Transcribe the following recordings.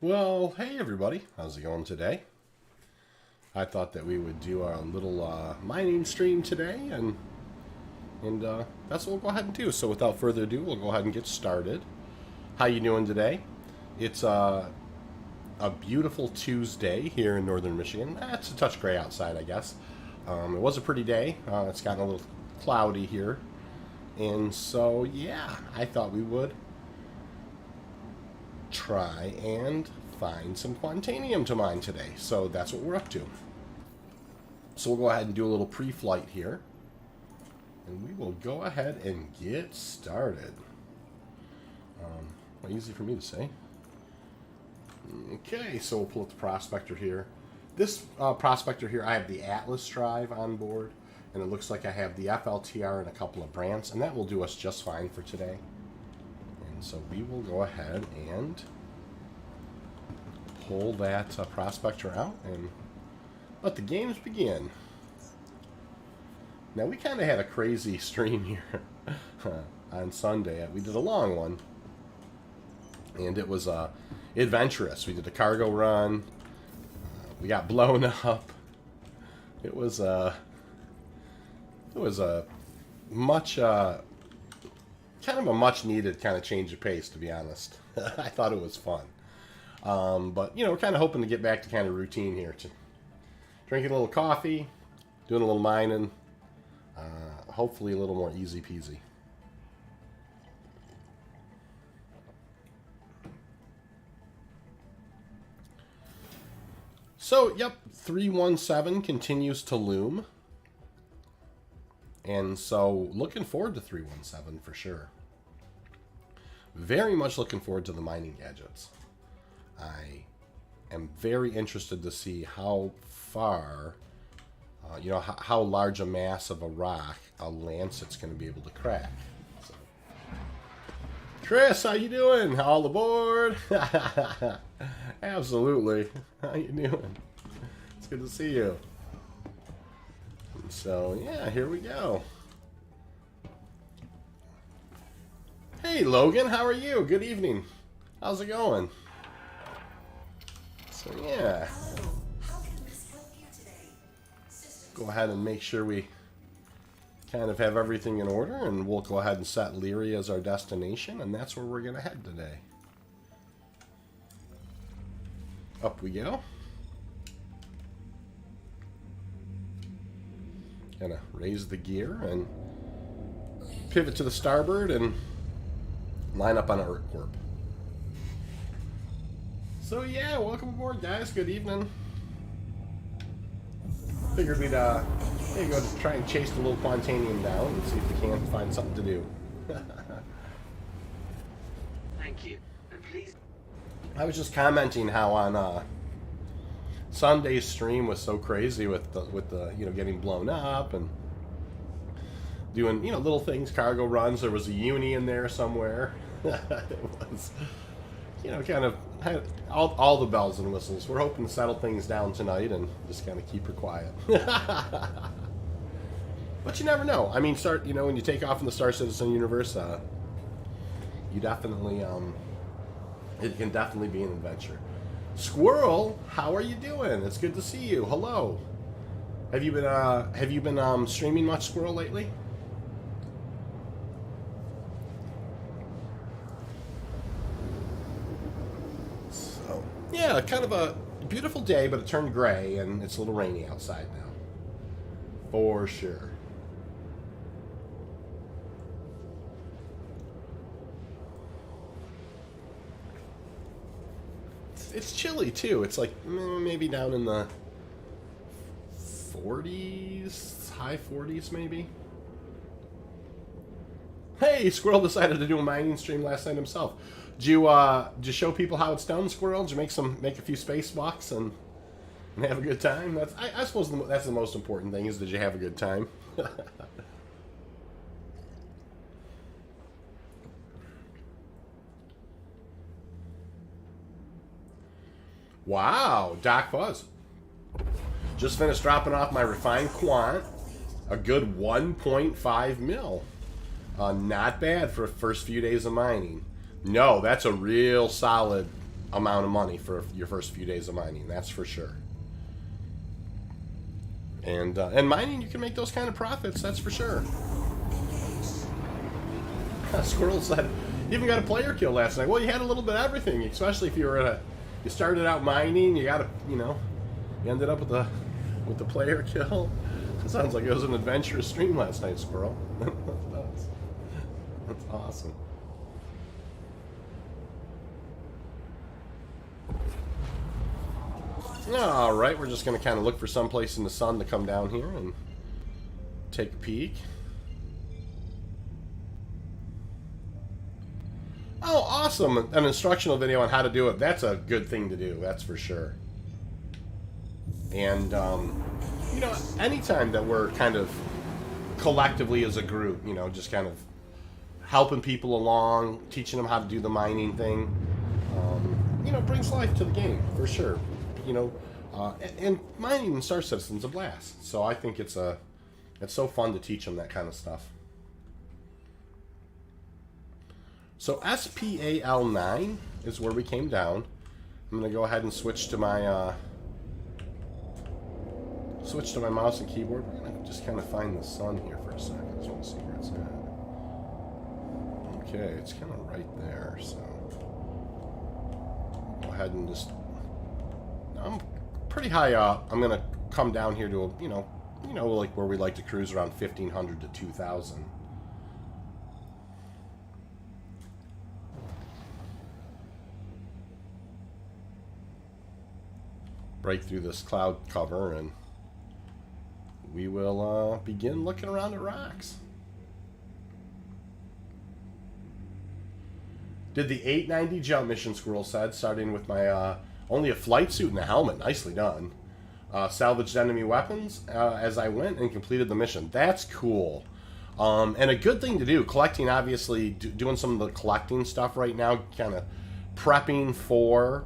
Well, hey everybody, how's it going today? I thought that we would do our little mining stream today, and that's what we'll go ahead and do. So without further ado, we'll go ahead and get started. How you doing today? It's a beautiful Tuesday here in northern Michigan. It's a touch gray outside, I guess. It was a pretty day. It's gotten a little cloudy here, and so yeah, I thought we would try and find some Quantanium to mine today. So that's what we're up to. So we'll go ahead and do a little pre-flight here, and we will go ahead and get started. Easy for me to say. Okay, so we'll pull up the prospector here. This prospector here, I have the Atlas drive on board, and it looks like I have the FLTR and a couple of brands, and that will do us just fine for today. And so we will go ahead and pull that prospector out and let the games begin. Now, we kind of had a crazy stream here on Sunday. We did a long one, and it was adventurous. We did a cargo run. We got blown up. It was a much kind of a much-needed kind of change of pace, to be honest. I thought it was fun. But, you know, we're kind of hoping to get back to kind of routine here. Drinking a little coffee, doing a little mining, hopefully a little more easy peasy. So, yep, 317 continues to loom. And so, looking forward to 317 for sure. Very much looking forward to the mining gadgets. I am very interested to see how far, how large a mass of a rock a Lancet's going to be able to crack. So. Chris, how you doing? All aboard? Absolutely. How you doing? It's good to see you. So, yeah, here we go. Hey, Logan, how are you? Good evening. How's it going? So, yeah. Go ahead and make sure we kind of have everything in order, and we'll go ahead and set Leary as our destination, and that's where we're going to head today. Up we go. Gonna raise the gear and pivot to the starboard and line up on our corp. So yeah, welcome aboard, guys. Good evening. Figured we'd maybe go to try and chase the little Quantanium down and see if we can't find something to do. Thank you. And please. I was just commenting how on Sunday's stream was so crazy with the getting blown up and doing little things, cargo runs. There was a uni in there somewhere. It was kind of had all the bells and whistles. We're hoping to settle things down tonight and just kind of keep her quiet. But you never know. I mean, when you take off in the Star Citizen universe, you definitely it can definitely be an adventure. Squirrel, how are you doing? It's good to see you. Hello. Have you been streaming much, Squirrel, lately? So, yeah, kind of a beautiful day, but it turned gray and it's a little rainy outside now. For sure. It's chilly too. It's like maybe down in the 40s, high 40s maybe. Hey, Squirrel decided to do a mining stream last night himself. Did you show people how it's done, Squirrel? Did you make a few spacewalks and have a good time? I suppose that's the most important thing, is did you have a good time? Wow, Doc Fuzz. Just finished dropping off my refined quant. A good 1.5 mil. Not bad for the first few days of mining. No, that's a real solid amount of money for your first few days of mining. That's for sure. And mining, you can make those kind of profits. That's for sure. Squirrel said, "You even got a player kill last night." Well, you had a little bit of everything, especially if you were you started out mining. You got to, you ended up with the player kill. It sounds like it was an adventurous stream last night, Squirrel. That's awesome. All right, we're just going to kind of look for some place in the sun to come down here and take a peek. Oh, awesome. An instructional video on how to do it. That's a good thing to do. That's for sure. And, anytime that we're kind of collectively as a group, just kind of helping people along, teaching them how to do the mining thing, brings life to the game, for sure. And mining in Star Citizen's a blast. So I think it's so fun to teach them that kind of stuff. So SPAL9 is where we came down. I'm going to go ahead and switch to my mouse and keyboard. We're going to just kind of find the sun here for a second. I just want to see where it's at. Okay, it's kind of right there. So go ahead and just... I'm pretty high up. I'm going to come down here to, like where we like to cruise around 1,500 to 2,000. Break through this cloud cover and we will begin looking around at rocks. Did the 890 jump mission, Squirrel said, starting with my only a flight suit and a helmet. Nicely done. Salvaged enemy weapons as I went and completed the mission. That's cool. And a good thing to do. Collecting, obviously, doing some of the collecting stuff right now, kind of prepping for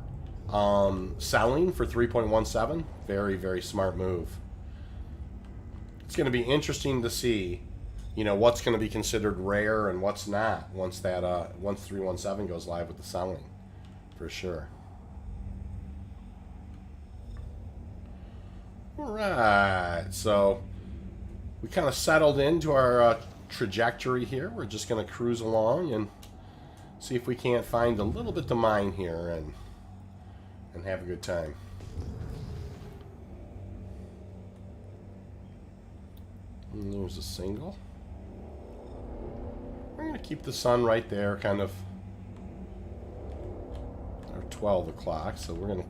selling for 3.17. Very, very smart move. It's going to be interesting to see, what's going to be considered rare and what's not once 317 goes live with the selling, for sure. All right, so we kind of settled into our trajectory here. We're just going to cruise along and see if we can't find a little bit to mine here and have a good time. And there's a single. We're going to keep the sun right there, kind of, or 12 o'clock. So we're going to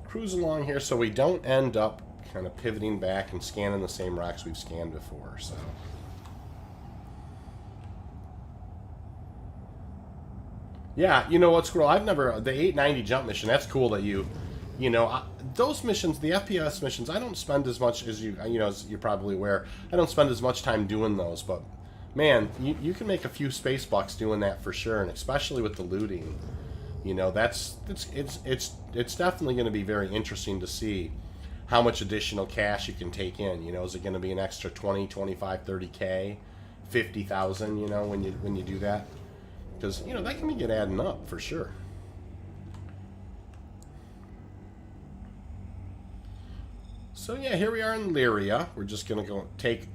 cruise along here so we don't end up kind of pivoting back and scanning the same rocks we've scanned before. So. Yeah, you know what, Squirrel? I've never... The 890 jump mission, that's cool that those missions, the FPS missions, I don't spend as much as as you're probably aware. I don't spend as much time doing those, but, man, you can make a few space bucks doing that for sure, and especially with the looting. It's definitely going to be very interesting to see how much additional cash you can take in. Is it going to be an extra 20, 25, 30K, 50,000, when you do that? Because, that can get adding up for sure. So, yeah, here we are in Lyria. We're just going to go take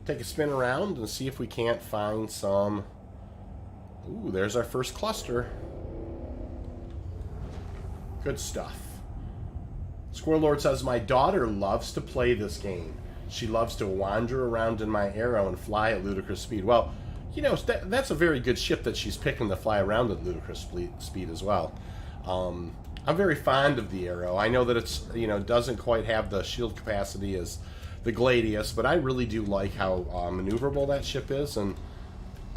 a spin around and see if we can't find some... Ooh, there's our first cluster. Good stuff. Squirrel Lord says, my daughter loves to play this game. She loves to wander around in my Arrow and fly at ludicrous speed. Well... that's a very good ship that she's picking to fly around at ludicrous speed as well. I'm very fond of the Arrow. I know that it's, doesn't quite have the shield capacity as the Gladius, but I really do like how maneuverable that ship is. And,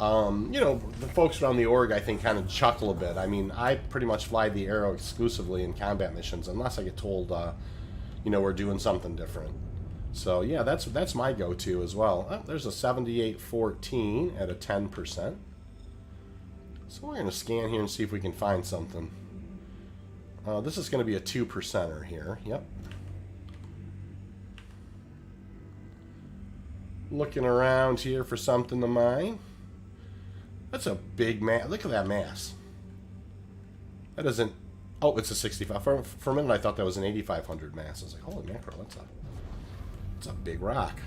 the folks around the org, I think, kind of chuckle a bit. I mean, I pretty much fly the Arrow exclusively in combat missions, unless I get told, we're doing something different. So, yeah, that's my go-to as well. Oh, there's a 7814 at a 10%. So we're going to scan here and see if we can find something. This is going to be a 2%er here. Yep. Looking around here for something to mine. That's a big mass. Look at that mass. That isn't... Oh, it's a 65. For a minute, I thought that was an 8,500 mass. I was like, holy mackerel, that's a big rock.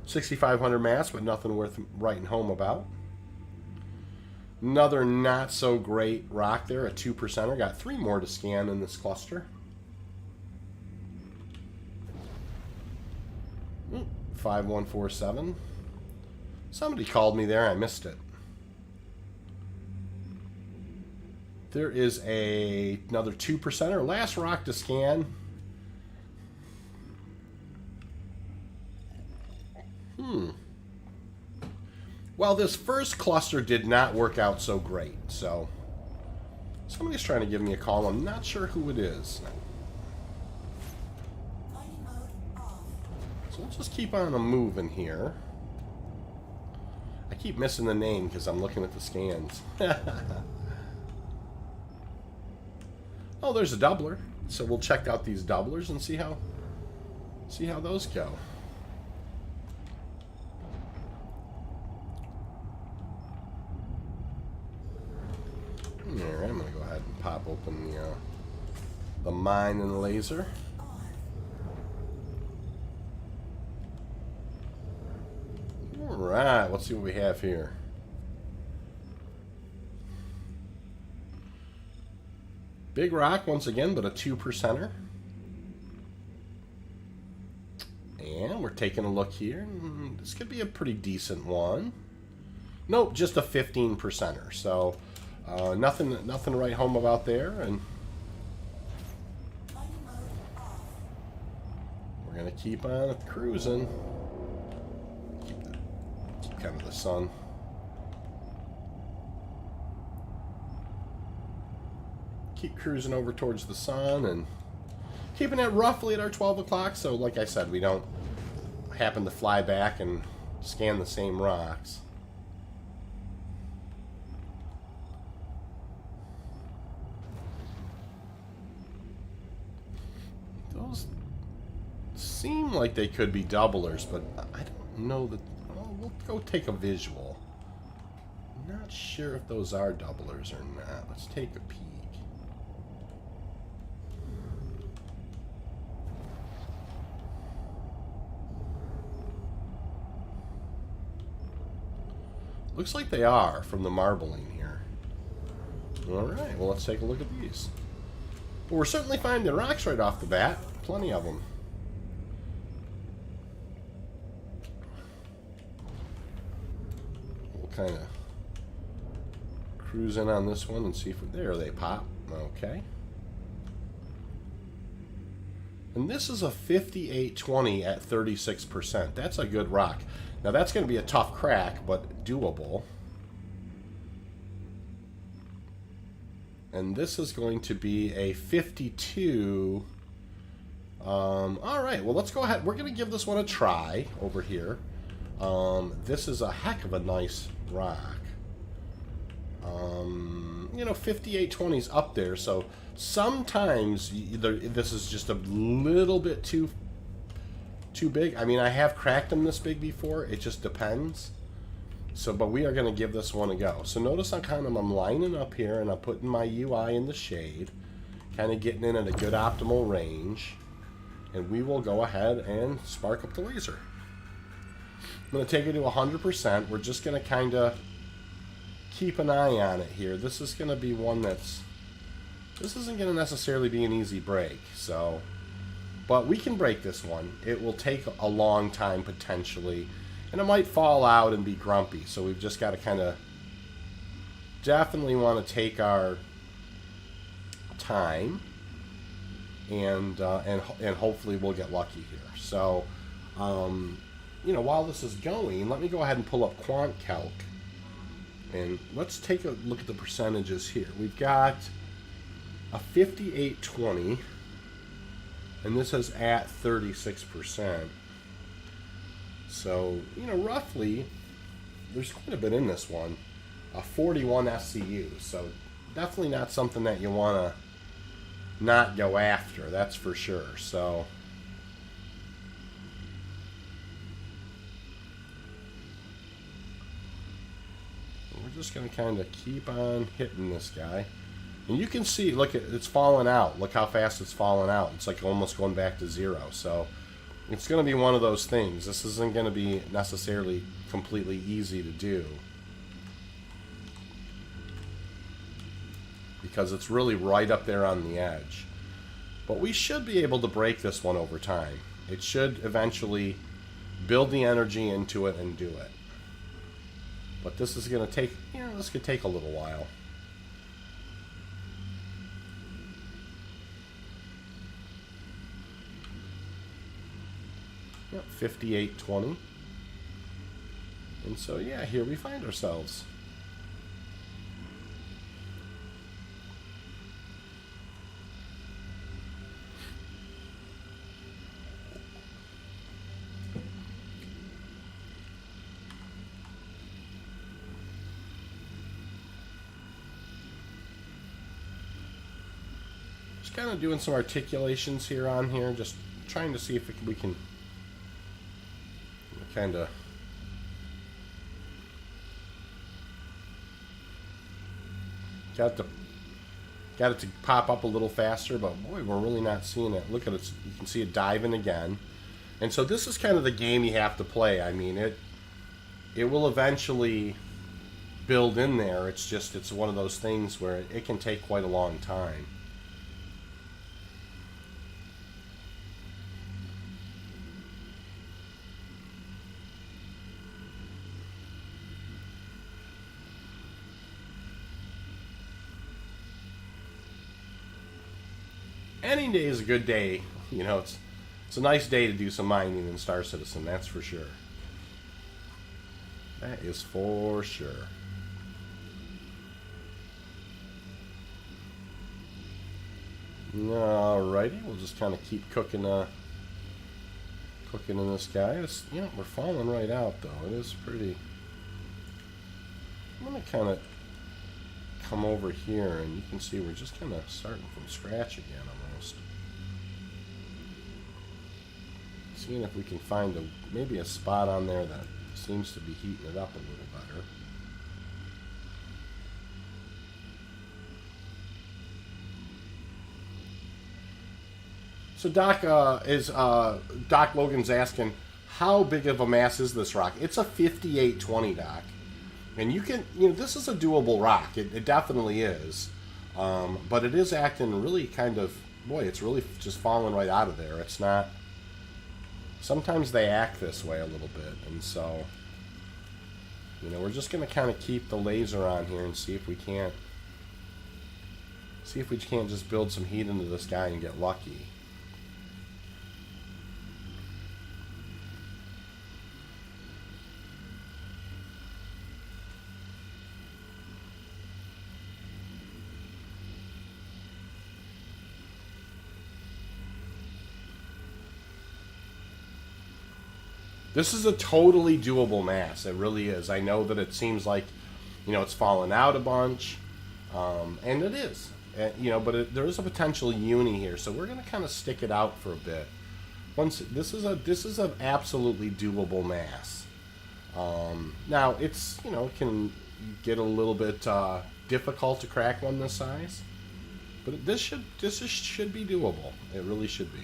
6,500 mass, but nothing worth writing home about. Another not so great rock there, a 2%er. Got 3 more to scan in this cluster. 5147. Somebody called me there. I missed it. There is another 2%er. Last rock to scan. Well, this first cluster did not work out so great. So somebody's trying to give me a call. I'm not sure who it is. So we'll just keep on moving here. I keep missing the name because I'm looking at the scans. Oh, there's a doubler. So we'll check out these doublers and see how those go. Alright, I'm going to go ahead and pop open the mine and laser. Alright, let's see what we have here. Big rock once again, but a 2%er. And we're taking a look here. This could be a pretty decent one. Nope, just a 15%er. So nothing to write home about there. And we're gonna keep on cruising. Keep kind of the sun. Keep cruising over towards the sun and keeping it roughly at our 12 o'clock. So like I said, we don't happen to fly back and scan the same rocks. Those seem like they could be doublers, but I don't know that. Oh, we'll go take a visual. Not sure if those are doublers or not. Let's take a peek. Looks like they are from the marbling here. Alright, well, let's take a look at these. Well, we're certainly finding rocks right off the bat. Plenty of them. We'll kind of cruise in on this one and see if... There they pop. Okay. And this is a 5820 at 36%. That's a good rock. Now that's going to be a tough crack, but doable. And this is going to be a 52. All right, well, let's go ahead. We're going to give this one a try over here. This is a heck of a nice rock. You know, 5820 is up there, so sometimes this is just a little bit too big. I mean, I have cracked them this big before. It just depends. So, but we are going to give this one a go. So notice I'm lining up here, and I'm putting my UI in the shade, kind of getting in at a good optimal range, and we will go ahead and spark up the laser. I'm going to take it to 100%. We're just going to kind of keep an eye on it here. This is going to be one this isn't going to necessarily be an easy break, so... But we can break this one. It will take a long time, potentially. And it might fall out and be grumpy. So we've just got to kind of... Definitely want to take our time. And hopefully we'll get lucky here. So, you know, while this is going, let me go ahead and pull up QuantCalc. And let's take a look at the percentages here. We've got a 5820. And this is at 36%. So, you know, roughly, there's quite a bit in this one. A 41 SCU. So, definitely not something that you want to not go after. That's for sure. So, we're just going to kind of keep on hitting this guy. And you can see, look, it's falling out. Look how fast it's falling out. It's like almost going back to zero. So it's going to be one of those things. This isn't going to be necessarily completely easy to do, because it's really right up there on the edge. But we should be able to break this one over time. It should eventually build the energy into it and do it. But this is going to take, this could take a little while. Yep, 58.20. And so, yeah, here we find ourselves. Just kind of doing some articulations here on here, just trying to see if we can kind of got it to pop up a little faster, but boy, we're really not seeing it. Look at it. You can see it diving again. And so this is kind of the game you have to play. I mean, it will eventually build in there. It's just, it's one of those things where it can take quite a long time. Any day is a good day. It's a nice day to do some mining in Star Citizen, that's for sure. That is for sure. Alrighty, we'll just kind of keep cooking in this guy. We're falling right out though. It is pretty. I'm gonna kind of come over here, and you can see we're just kind of starting from scratch again almost. Seeing if we can find maybe a spot on there that seems to be heating it up a little better. So Doc Logan's asking, how big of a mass is this rock? It's a 5820, Doc. And you can, this is a doable rock. It definitely is. But it is acting really kind of, boy, it's really just falling right out of there. It's not, sometimes they act this way a little bit. And so, we're just going to kind of keep the laser on here and see if we can't just build some heat into this guy and get lucky. This is a totally doable mass. It really is. I know that it seems like, it's fallen out a bunch, and it is. But there is a potential uni here, so we're going to kind of stick it out for a bit. This is an absolutely doable mass. Now it's it can get a little bit difficult to crack one this size, but this should be doable. It really should be.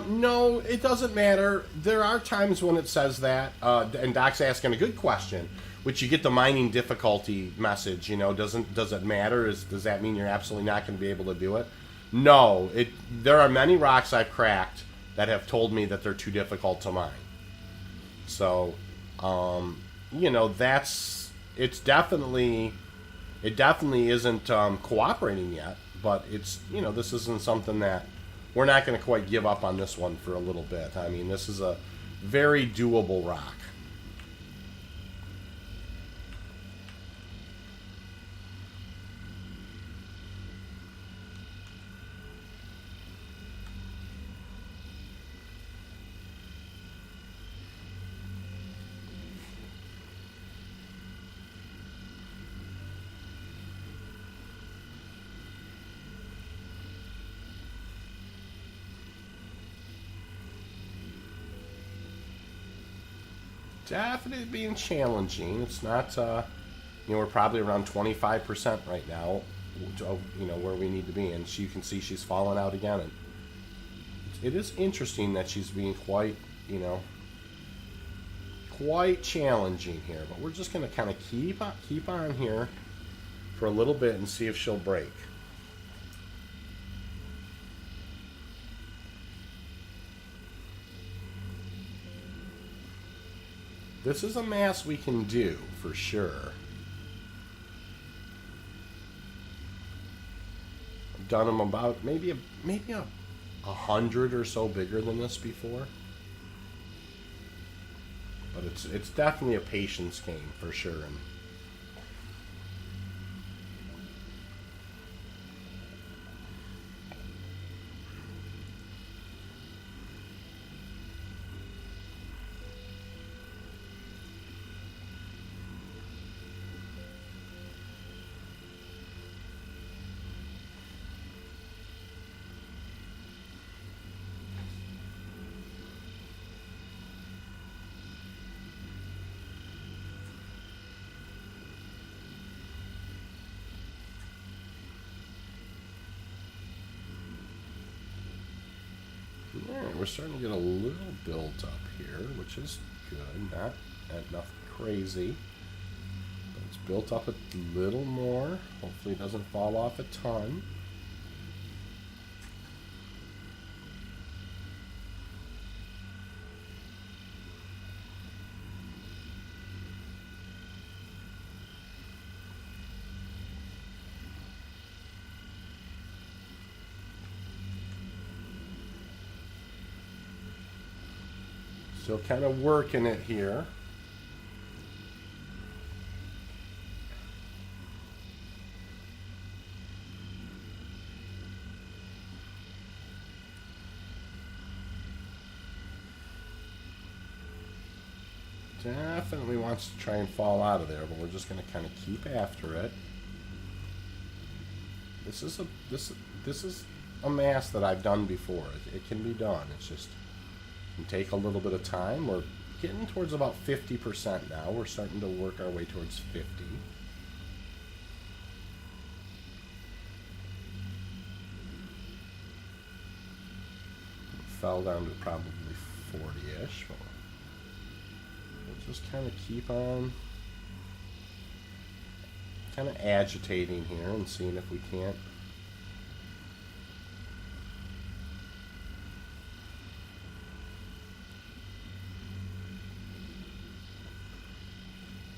No, it doesn't matter. There are times when it says that, and Doc's asking a good question, which you get the mining difficulty message. Does it matter? Does that mean you're absolutely not going to be able to do it? No. There are many rocks I've cracked that have told me that they're too difficult to mine. So, it definitely isn't cooperating yet. But this isn't something that. We're not going to quite give up on this one for a little bit. I mean, this is a very doable rock. definitely being challenging. It's not, we're probably around 25% right now, where we need to be. And you can see she's fallen out again. And it is interesting that she's being quite, quite challenging here. But we're just going to kind of keep on here for a little bit and see if she'll break. This is a mass we can do for sure. I've done them about maybe a 100 or so bigger than this before. But it's definitely a patience game for sure. And Alright, we're starting to get a little built up here, which is good. Not nothing crazy. But it's built up a little more. Hopefully it doesn't fall off a ton. Still kind of working it here. Definitely wants to try and fall out of there, but we're just going to kind of keep after it. This is a mass that I've done before. It can be done. It's just can take a little bit of time. We're getting towards about 50% now. We're starting to work our way towards 50. Fell down to probably 40-ish. We'll just kind of keep on kind of agitating here and seeing if we can't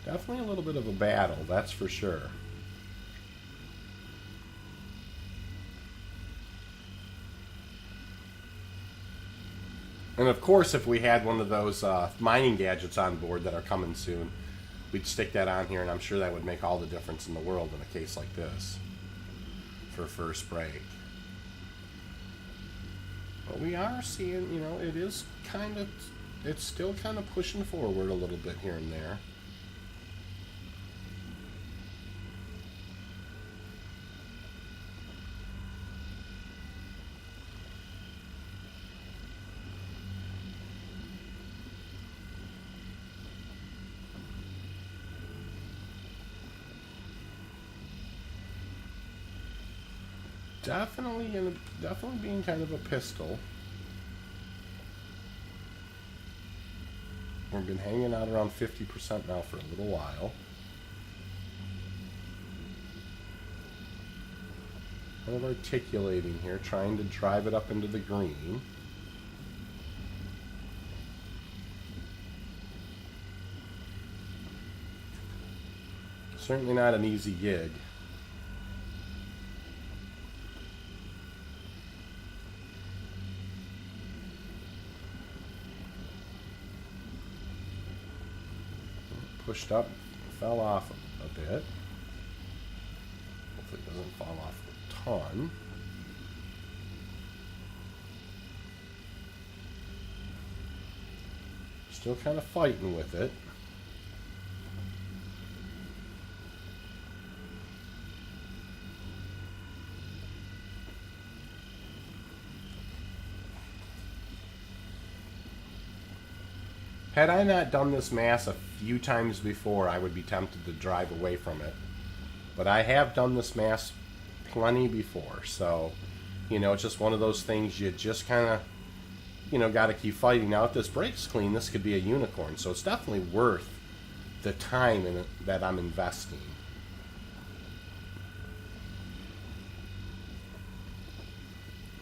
definitely a little bit of a battle, that's for sure. And of course, if we had one of those mining gadgets on board that are coming soon, we'd stick that on here, and I'm sure that would make all the difference in the world in a case like this for first break. But we are seeing, it is kind of, it's still kind of pushing forward a little bit here and there. Definitely being kind of a pistol. We've been hanging out around 50% now for a little while. Kind of articulating here, trying to drive it up into the green. Certainly not an easy gig. Pushed up, fell off a bit. Hopefully it doesn't fall off a ton. Still kind of fighting with it. Had I not done this mass a few times before, I would be tempted to drive away from it. But I have done this mass plenty before, so, you know, it's just one of those things you just kind of, you know, got to keep fighting. Now, if this breaks clean, this could be a unicorn, so it's definitely worth the time in it that I'm investing.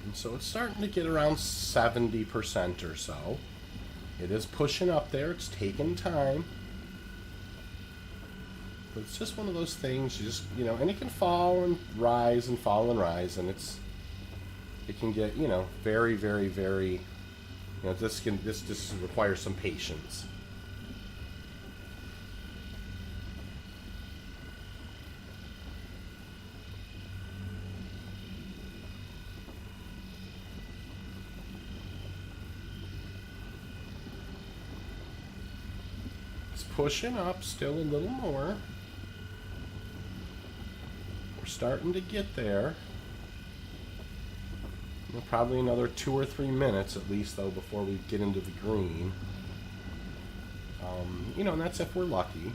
And so it's starting to get around 70% or so. It is pushing up there. It's taking time. But it's just one of those things, you just, you know, and it can fall and rise and fall and rise, and it can get, you know, very, very, very, you know, this requires some patience. Pushing up still a little more. We're starting to get there. You know, probably another 2 or 3 minutes at least, though, before we get into the green. You know, and that's if we're lucky.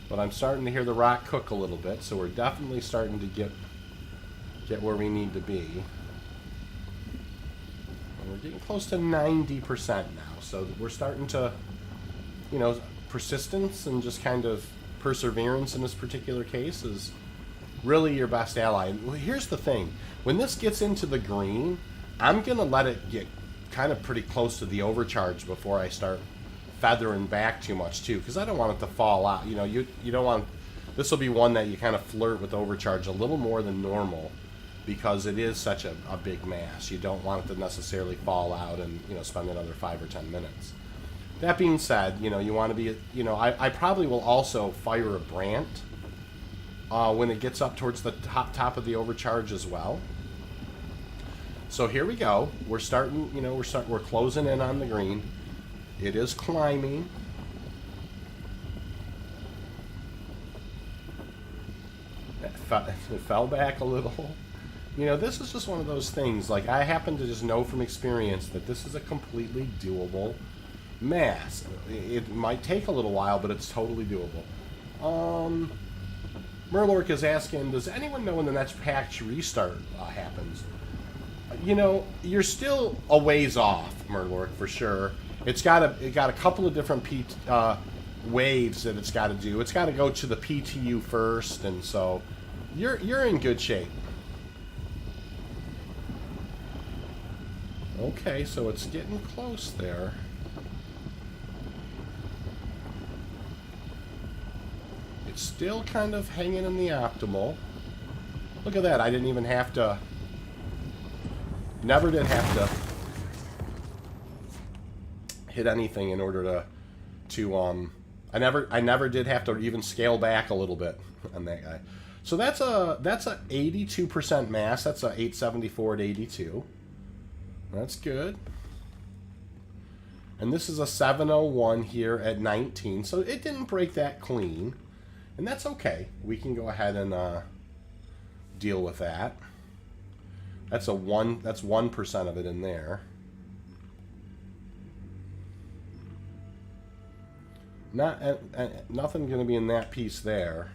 But I'm starting to hear the rock cook a little bit, so we're definitely starting to get where we need to be. We're getting close to 90% now, so we're starting to, you know, persistence and just kind of perseverance in this particular case is really your best ally. And here's the thing. When this gets into the green, I'm going to let it get kind of pretty close to the overcharge before I start feathering back too much, too, because I don't want it to fall out. You know, you don't want, this will be one that you kind of flirt with overcharge a little more than normal, because it is such a big mass. You don't want it to necessarily fall out and, you know, spend another 5 or 10 minutes. That being said, you know, you want to be, you know, I probably will also fire a Brant when it gets up towards the top of the overcharge as well. So here we go. We're starting, you know, we're closing in on the green. It is climbing. It fell back a little. You know, this is just one of those things, like, I happen to just know from experience that this is a completely doable mass. It might take a little while, but it's totally doable. Murlork is asking, does anyone know when the next patch restart happens? You know, you're still a ways off, Murlork, for sure. It got a couple of different waves that it's got to do. It's got to go to the PTU first, and so you're in good shape. Okay, so it's getting close there. It's still kind of hanging in the optimal. Look at that, I didn't even have to... Never did have to hit anything in order to I never did have to even scale back a little bit on that guy. So that's a 82% mass. That's a 874 to 82. That's good. And this is a 701 here at 19, so it didn't break that clean, and that's okay. We can go ahead and deal with that. That's 1% of it in there. Nothing going to be in that piece there.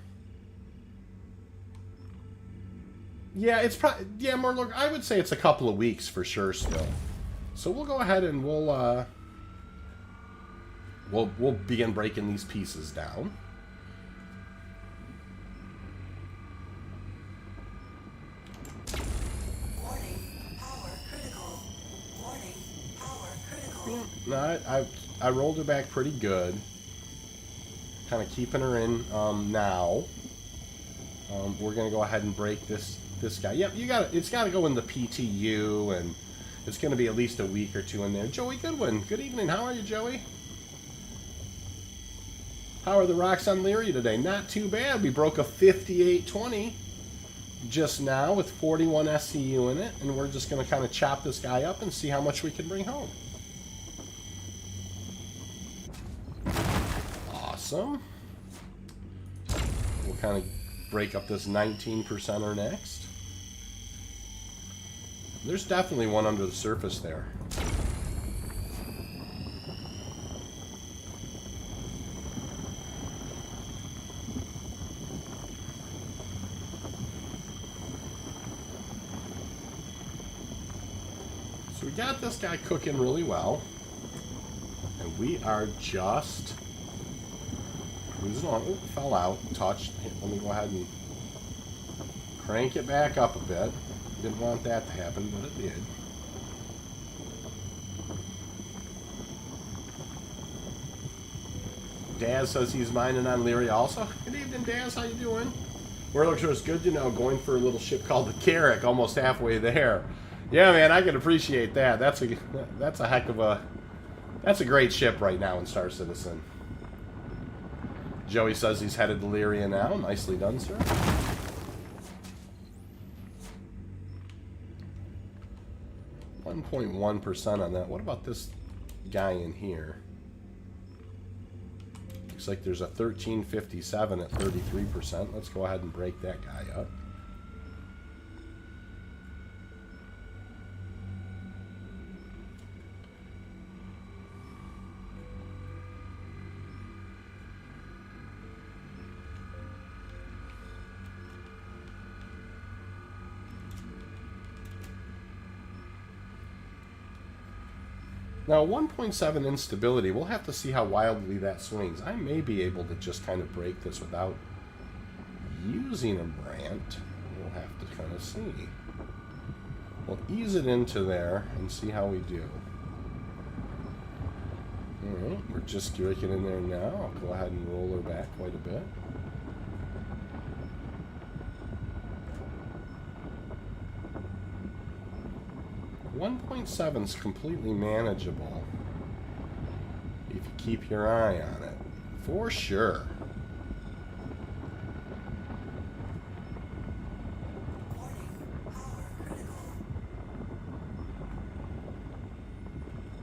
Yeah, it's probably, yeah, Murloc, I would say it's a couple of weeks for sure still. So we'll go ahead and we'll begin breaking these pieces down. Warning, power critical. Warning, power critical. Yeah, no, I rolled her back pretty good. Kind of keeping her in now. We're gonna go ahead and break this guy. Yep, it's got to go in the PTU, and it's going to be at least a week or two in there. Joey Goodwin, good evening. How are you, Joey? How are the rocks on Leary today? Not too bad. We broke a 5820 just now with 41 SCU in it, and we're just going to kind of chop this guy up and see how much we can bring home. Awesome. We'll kind of break up this 19%er next. There's definitely one under the surface there. So we got this guy cooking really well. And we are just cruising on. Ooh, fell out, touched. Let me go ahead and crank it back up a bit. Didn't want that to happen, but it did. Daz says he's mining on Leary also. Good evening, Daz. How you doing? Warlock sure is good to know. Going for a little ship called the Carrick, almost halfway there. Yeah, man, I can appreciate that. That's a heck of a... That's a great ship right now in Star Citizen. Joey says he's headed to Lyria now. Nicely done, sir. 1.1% on that. What about this guy in here? Looks like there's a 1357 at 33%. Let's go ahead and break that guy up. Now, 1.7 instability, we'll have to see how wildly that swings. I may be able to just kind of break this without using a brant. We'll have to kind of see. We'll ease it into there and see how we do. Alright, we're just breaking in there now. I'll go ahead and roll her back quite a bit. .7 is completely manageable if you keep your eye on it, for sure.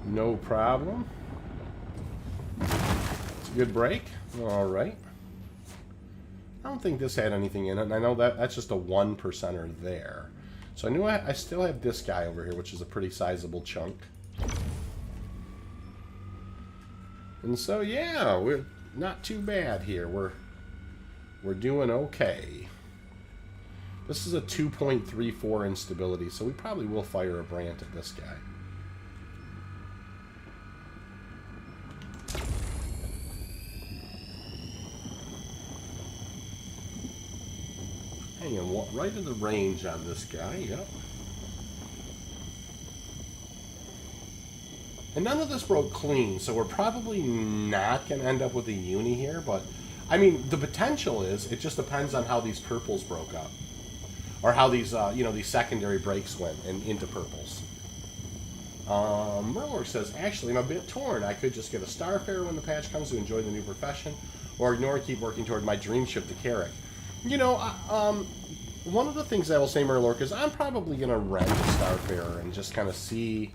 No problem. It's a good break. All right. I don't think this had anything in it, and I know that's just a 1%er there. So I knew I still have this guy over here, which is a pretty sizable chunk. And so yeah, we're not too bad here. We're doing okay. This is a 2.34 instability, so we probably will fire a brant at this guy. Hanging right in the range on this guy, yep. And none of this broke clean, so we're probably not going to end up with a uni here, but, I mean, the potential is, it just depends on how these purples broke up. Or how these, you know, these secondary breaks went into purples. Merlor says, actually, I'm a bit torn. I could just get a Starfarer when the patch comes to enjoy the new profession, or ignore and keep working toward my dream ship, the Carrick. You know, one of the things I will say, Merlork, is I'm probably going to rent a Starfarer and just kind of see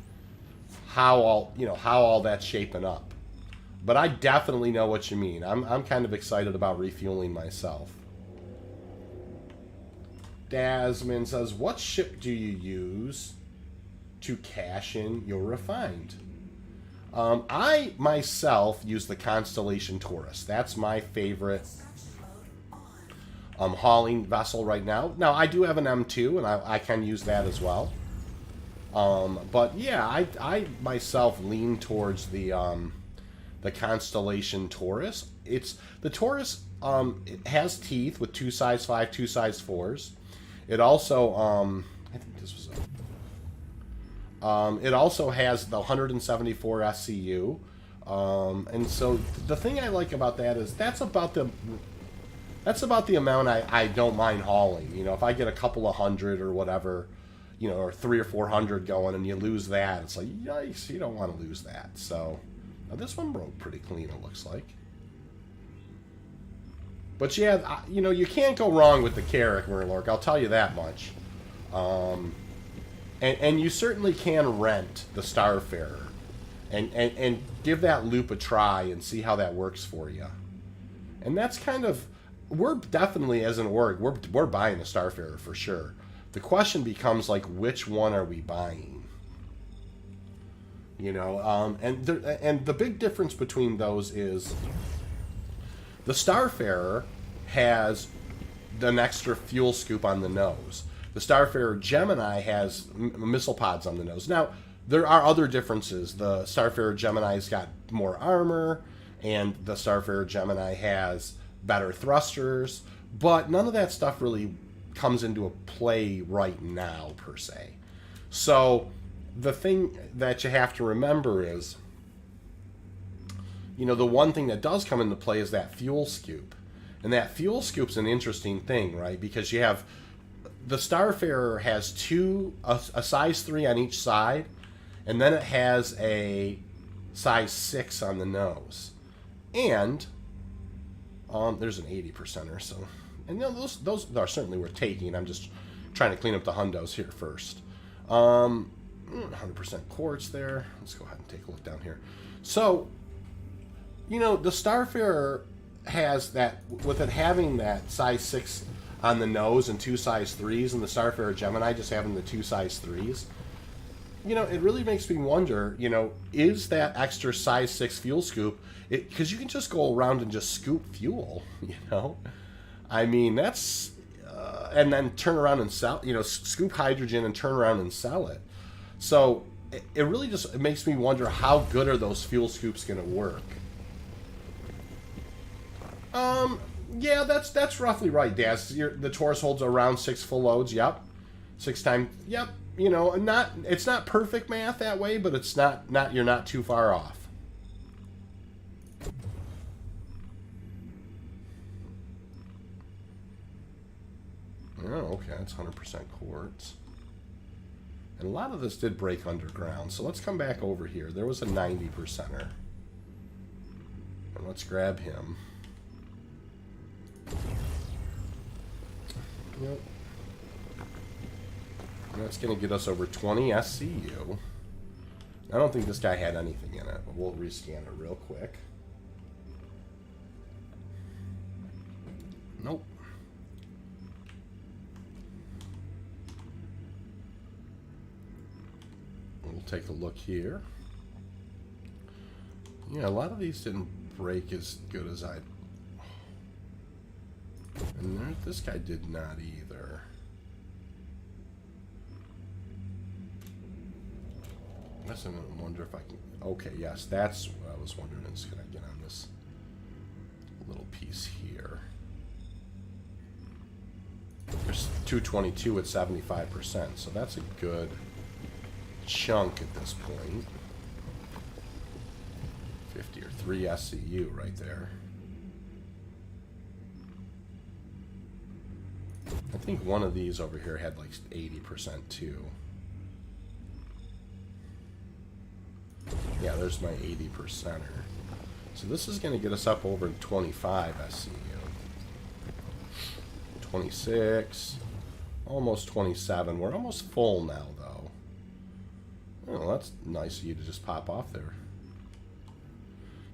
how all that's shaping up. But I definitely know what you mean. I'm kind of excited about refueling myself. Dasman says, what ship do you use to cash in your refined? I myself use the Constellation Taurus. That's my favorite hauling vessel right now. Now, I do have an M2, and I can use that as well. But yeah, I myself lean towards the Constellation Taurus. The Taurus it has teeth with 2 size 5, 2 size 4s. It also I think this was it also has the 174 SCU. And so the thing I like about that is that's about the amount I don't mind hauling. You know, if I get a couple of hundred or whatever, you know, or 300 or 400 going and you lose that, it's like, yikes, you don't want to lose that. So, now this one broke pretty clean, it looks like. But yeah, you know, you can't go wrong with the Carrick, Merlork, I'll tell you that much. And you certainly can rent the Starfarer and give that loop a try and see how that works for you. And that's kind of... We're definitely, as an org, we're buying a Starfarer for sure. The question becomes, like, which one are we buying? You know, and the big difference between those is the Starfarer has an extra fuel scoop on the nose. The Starfarer Gemini has missile pods on the nose. Now, there are other differences. The Starfarer Gemini's got more armor, and the Starfarer Gemini has better thrusters, but none of that stuff really comes into a play right now, per se. So the thing that you have to remember is, you know, the one thing that does come into play is that fuel scoop. And that fuel scoop's an interesting thing, right? Because you have, the Starfarer has a size 3 on each side, and then it has a size 6 on the nose. And there's an 80%er, so, and you know, those are certainly worth taking. I'm just trying to clean up the hundos here first. 100% quartz there. Let's go ahead and take a look down here. So, you know, the Starfarer has that, with it having that size 6 on the nose and 2 size 3s, and the Starfarer Gemini just having the 2 size 3s, you know, it really makes me wonder, you know, is that extra size 6 fuel scoop, because you can just go around and just scoop fuel, you know? I mean, that's, and then turn around and sell, you know, scoop hydrogen and turn around and sell it. So it really just, it makes me wonder, how good are those fuel scoops going to work? Yeah, that's roughly right, Daz. The Taurus holds around 6 full loads. Yep, 6 times. Yep. You know, it's not perfect math that way, but it's not you're not too far off. Oh, okay, that's 100% quartz. And a lot of this did break underground, so let's come back over here. There was a 90%er. And let's grab him. Yep. And that's going to get us over 20 SCU. I don't think this guy had anything in it, but we'll rescan it real quick. Nope. We'll take a look here. Yeah, a lot of these didn't break as good as I... And this guy did not either. I guess I'm gonna wonder if I can... Okay, yes, that's what I was wondering, is can I get on this little piece here? There's 222 at 75%, so that's a good chunk at this point. 50 or 3 SCU right there. I think one of these over here had like 80% too. Yeah, there's my 80%er. So this is going to get us up over 25 SCU. 26. Almost 27. We're almost full now, though. Oh, that's nice of you to just pop off there.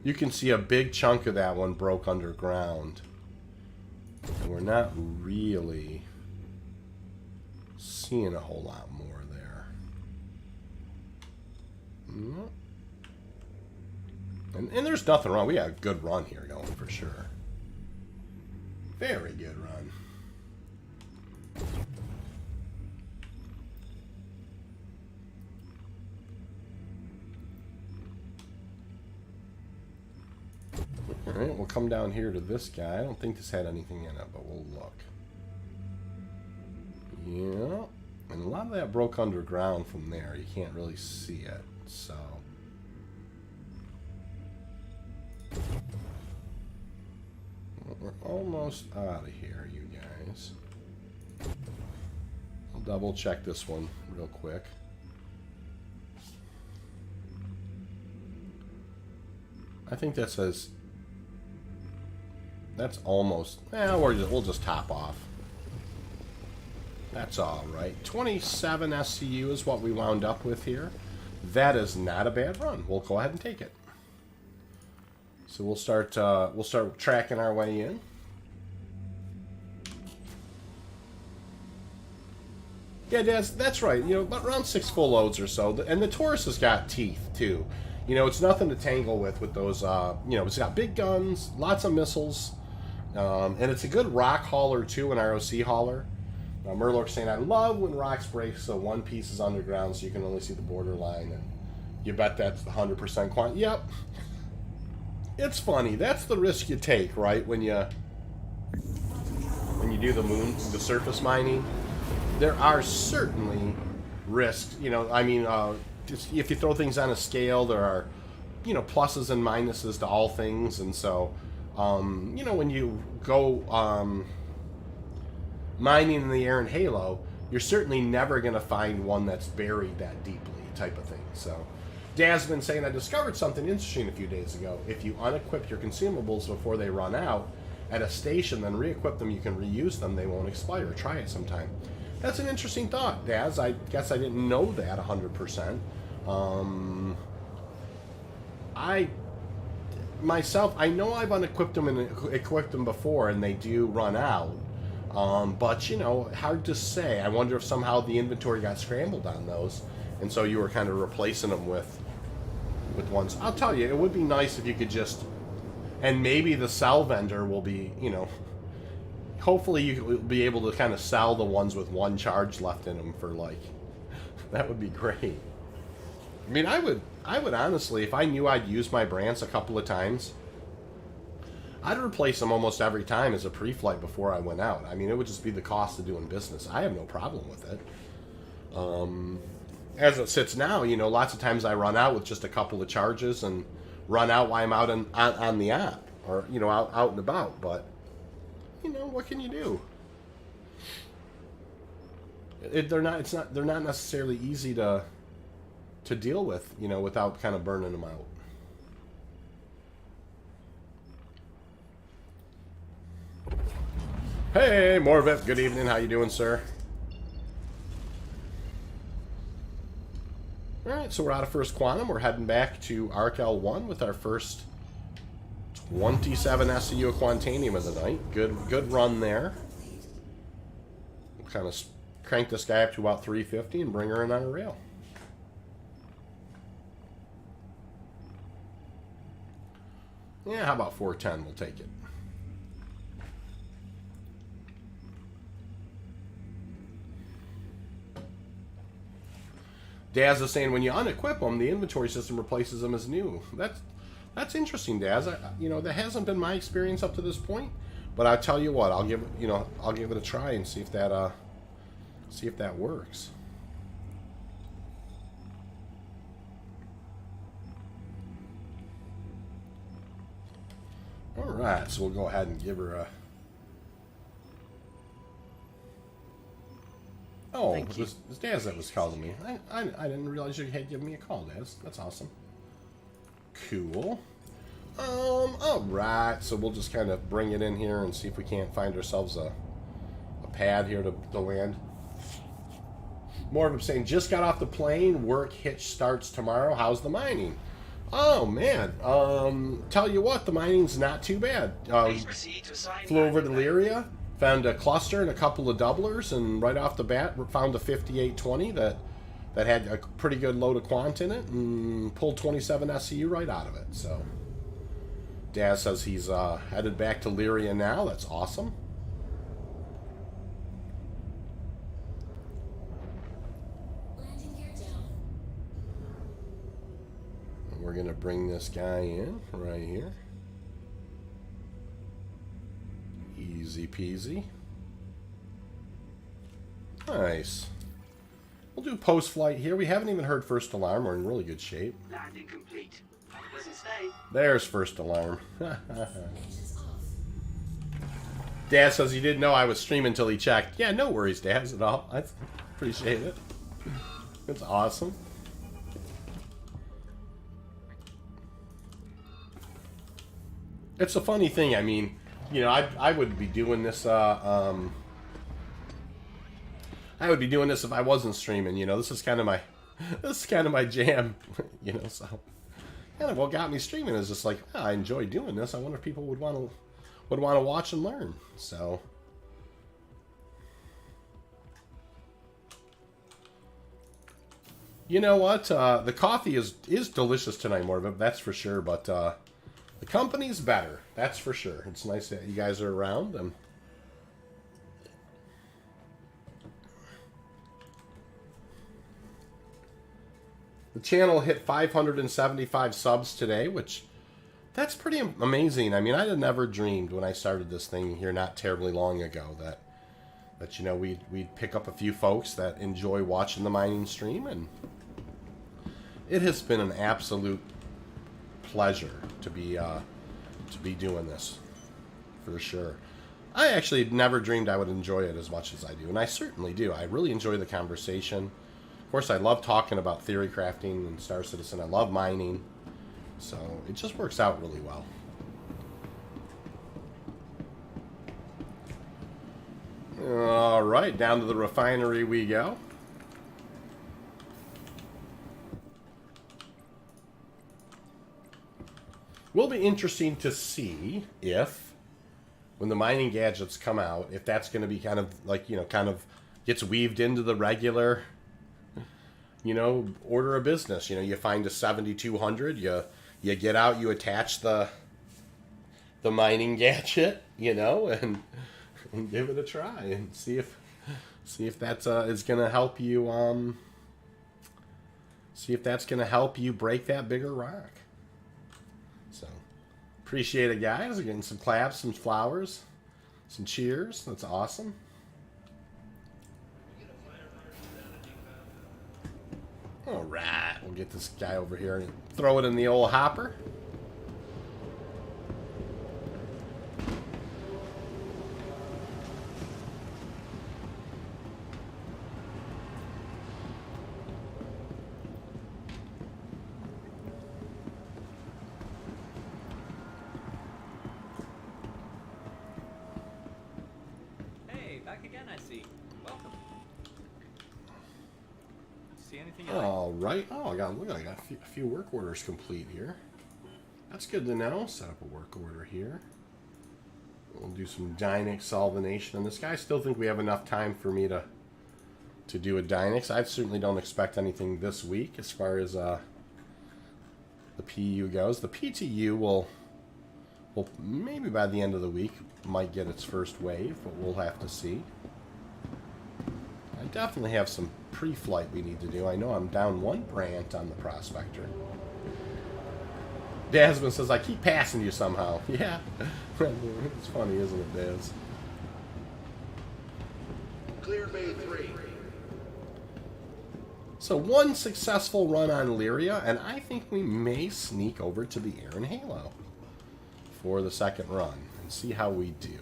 You can see a big chunk of that one broke underground. And we're not really seeing a whole lot more there. And there's nothing wrong. We got a good run here going for sure. Very good run. Alright, we'll come down here to this guy. I don't think this had anything in it, but we'll look. Yeah. And a lot of that broke underground from there. You can't really see it, so... We're almost out of here, you guys. I'll double check this one real quick. I think that says... That's almost... we'll just top off. That's alright. 27 SCU is what we wound up with here. That is not a bad run. We'll go ahead and take it. So we'll start tracking our way in. Yeah, that's right. You know, about around 6 full loads or so. And the Taurus has got teeth, too. You know, it's nothing to tangle with those, you know, it's got big guns, lots of missiles, and it's a good rock hauler, too, an ROC hauler. Murloc's saying, I love when rocks break so one piece is underground so you can only see the borderline. And you bet that's 100% quant. Yep. It's funny. That's the risk you take, right? When you do the surface mining. There are certainly risks. You know, I mean, just if you throw things on a scale, there are, you know, pluses and minuses to all things. And so, you know, when you go mining in the air in Halo, you're certainly never going to find one that's buried that deeply, type of thing. So, Dad's been saying, I discovered something interesting a few days ago. If you unequip your consumables before they run out at a station, then re-equip them, you can reuse them, they won't expire. Try it sometime. That's an interesting thought, Daz. I guess I didn't know that 100%. Myself, I know I've unequipped them and equipped them before, and they do run out. But, you know, hard to say. I wonder if somehow the inventory got scrambled on those, and so you were kind of replacing them with ones. I'll tell you, it would be nice if you could just... And maybe the sell vendor will be, you know... Hopefully you will be able to kind of sell the ones with one charge left in them for, like... That would be great. I mean, I would honestly, if I knew I'd use my Brants a couple of times, I'd replace them almost every time as a pre-flight before I went out. I mean, it would just be the cost of doing business. I have no problem with it. As it sits now, you know, lots of times I run out with just a couple of charges and run out while I'm out on the app or, you know, out and about. But, you know, what can you do? They're not necessarily easy to deal with, you know, without kind of burning them out. Hey, Morvip, good evening. How you doing, sir? All right, so we're out of first quantum. We're heading back to ArcL1 with our first 27 SCU of Quantanium of the night. Good run there. We'll kind of crank this guy up to about 350 and bring her in on a rail. Yeah, how about 410? We'll take it. Daz is saying when you unequip them, the inventory system replaces them as new. That's interesting, Daz. You know, that hasn't been my experience up to this point, but I tell you what, I'll give it a try and see if that works. All right, so we'll go ahead and give her a. Oh, it was Daz that was calling me. I didn't realize you had given me a call, Daz. That's awesome. Cool. All right. So we'll just kind of bring it in here and see if we can't find ourselves a pad here to land. More of them saying, just got off the plane. Work hitch starts tomorrow. How's the mining? Oh, man. Tell you what, the mining's not too bad. Flew over to Lyria. Found a cluster and a couple of doublers, and right off the bat, found a 5820 that had a pretty good load of quant in it, and pulled 27 SCU right out of it. So, Daz says he's headed back to Lyria now. That's awesome. And we're gonna bring this guy in right here. Easy peasy. Nice. We'll do post-flight here. We haven't even heard first alarm. We're in really good shape. Landing complete. Doesn't stay. There's first alarm. Dad says he didn't know I was streaming until he checked. Yeah, no worries, Dad, at all. I appreciate it. It's awesome. It's a funny thing. I mean, you know, I would be doing this. I would be doing this if I wasn't streaming. You know, this is kind of my jam. You know, so kind of what got me streaming is just like, oh, I enjoy doing this. I wonder if people would want to watch and learn. So You know what? The coffee is delicious tonight, Morva. That's for sure. But the company's better. That's for sure. It's nice that you guys are around. And the channel hit 575 subs today, which that's pretty amazing. I mean, I had never dreamed when I started this thing here not terribly long ago that you know we'd pick up a few folks that enjoy watching the mining stream, and it has been an absolute pleasure to be doing this, for sure. I actually never dreamed I would enjoy it as much as I do, and I certainly do. I really enjoy the conversation. Of course, I love talking about theory crafting and Star Citizen. I love mining, so it just works out really well. All right, down to the refinery we go. Will be interesting to see if, when the mining gadgets come out, if that's going to be kind of like, you know, kind of gets weaved into the regular, you know, order of business. You know, you find a 7200, you get out, you attach the mining gadget, you know, and give it a try and see if that's is going to help you see if that's going to help you break that bigger rock. So, appreciate it, guys. We're getting some claps, some flowers, some cheers. That's awesome. All right, we'll get this guy over here and throw it in the old hopper. Back again, I see. Welcome. See anything you All right. Oh, I got a few work orders complete here. That's good to know. Set up a work order here. We'll do some Dynix solvenation on this guy. I still think we have enough time for me to do a Dynix. I certainly don't expect anything this week as far as the PU goes. The PTU will maybe by the end of the week might get its first wave, but we'll have to see. I definitely have some pre-flight we need to do. I know I'm down one brand on the Prospector. Desmond says, I keep passing you somehow. Yeah. It's funny, isn't it, Daz? Clear Bay 3. So one successful run on Lyria, and I think we may sneak over to the Air and Halo for the second run and see how we do.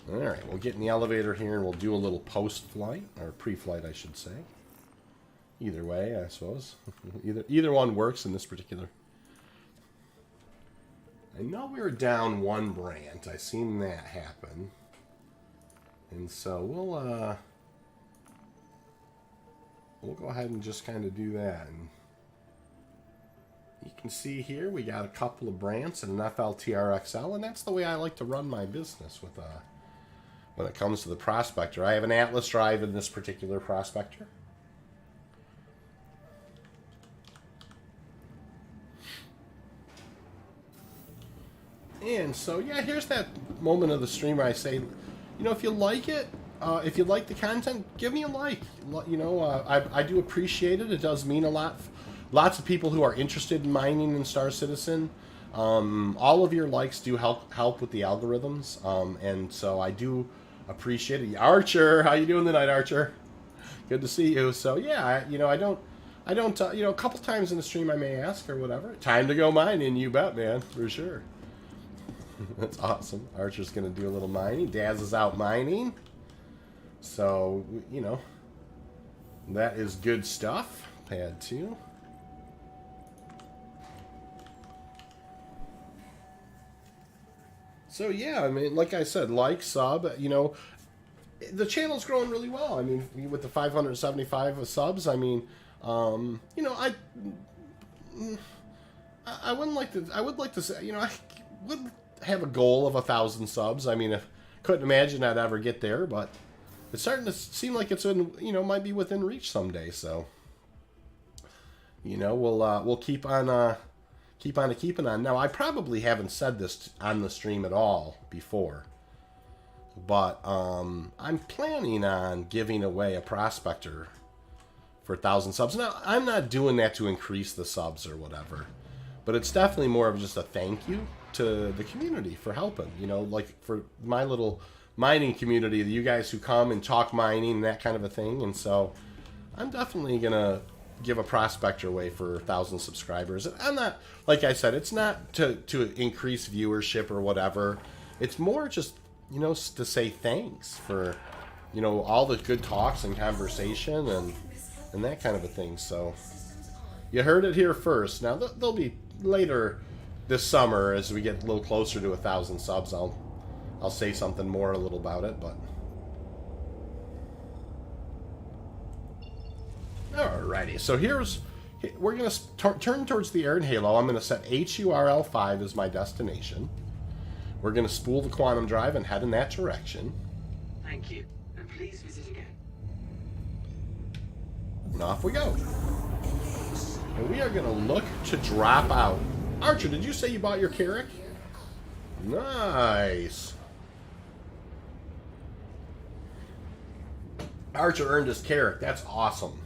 Alright, we'll get in the elevator here and we'll do a little post-flight, or pre-flight I should say. Either way, I suppose. Either one works in this particular. I know we were down one brand. I seen that happen. And so we'll go ahead and just kind of do that. And you can see here we got a couple of brands and an FLTRXL, and that's the way I like to run my business with when it comes to the Prospector. I have an Atlas drive in this particular Prospector. And so, yeah, here's that moment of the stream where I say, you know, if you like it, if you like the content, give me a like. You know, I do appreciate it. It does mean a lot. Lots of people who are interested in mining in Star Citizen. All of your likes do help with the algorithms, and so I do appreciate it. Archer, how you doing tonight, Archer? Good to see you. So yeah, you know, I don't, you know, a couple times in the stream I may ask or whatever. Time to go mining, you bet, man, for sure. That's awesome. Archer's gonna do a little mining. Daz is out mining. So, you know, that is good stuff. Pad 2. So yeah, I mean, like I said, like, sub, you know, the channel's growing really well. I mean, with the 575 subs, I mean, you know, I wouldn't like to, I would like to say, you know, I would have a goal of 1,000 subs. I mean, I couldn't imagine I'd ever get there, but it's starting to seem like it's in, might be within reach someday. So, we'll keep on keeping on. Now, I probably haven't said this on the stream at all before, but I'm planning on giving away a prospector for 1,000 subs. Now, I'm not doing that to increase the subs or whatever, but it's definitely more of just a thank you to the community for helping. Like for my little mining community, you guys who come and talk mining and that kind of a thing. And so I'm definitely going to give a prospector away for 1,000 subscribers. And I'm not, like I said, it's not to increase viewership or whatever. It's more just, to say thanks for, all the good talks and conversation and that kind of a thing. So you heard it here first. Now there'll be later this summer as we get a little closer to 1,000 subs. I'll say something more a little about it, but alrighty. So we're gonna turn towards the Iron Halo. I'm gonna set HURL5 as my destination. We're gonna spool the quantum drive and head in that direction. Thank you, and please visit again. And off we go. And we are going to look to drop out. Archer, did you say you bought your Carrick? Nice. Archer earned his Carrick. That's awesome.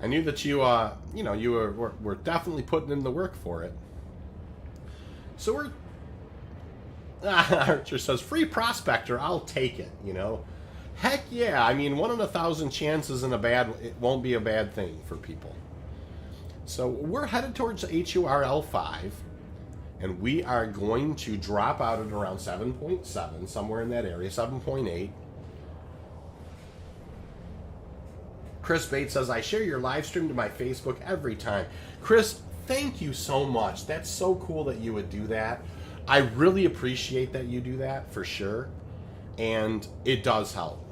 I knew that you were definitely putting in the work for it. So we're... Archer says, free prospector, I'll take it, Heck yeah, I mean, 1 in 1,000 chances it won't be a bad thing for people. So we're headed towards HURL5, and we are going to drop out at around 7.7, somewhere in that area, 7.8. Chris Bates says, I share your live stream to my Facebook every time. Chris, thank you so much. That's so cool that you would do that. I really appreciate that you do that, for sure. And it does help.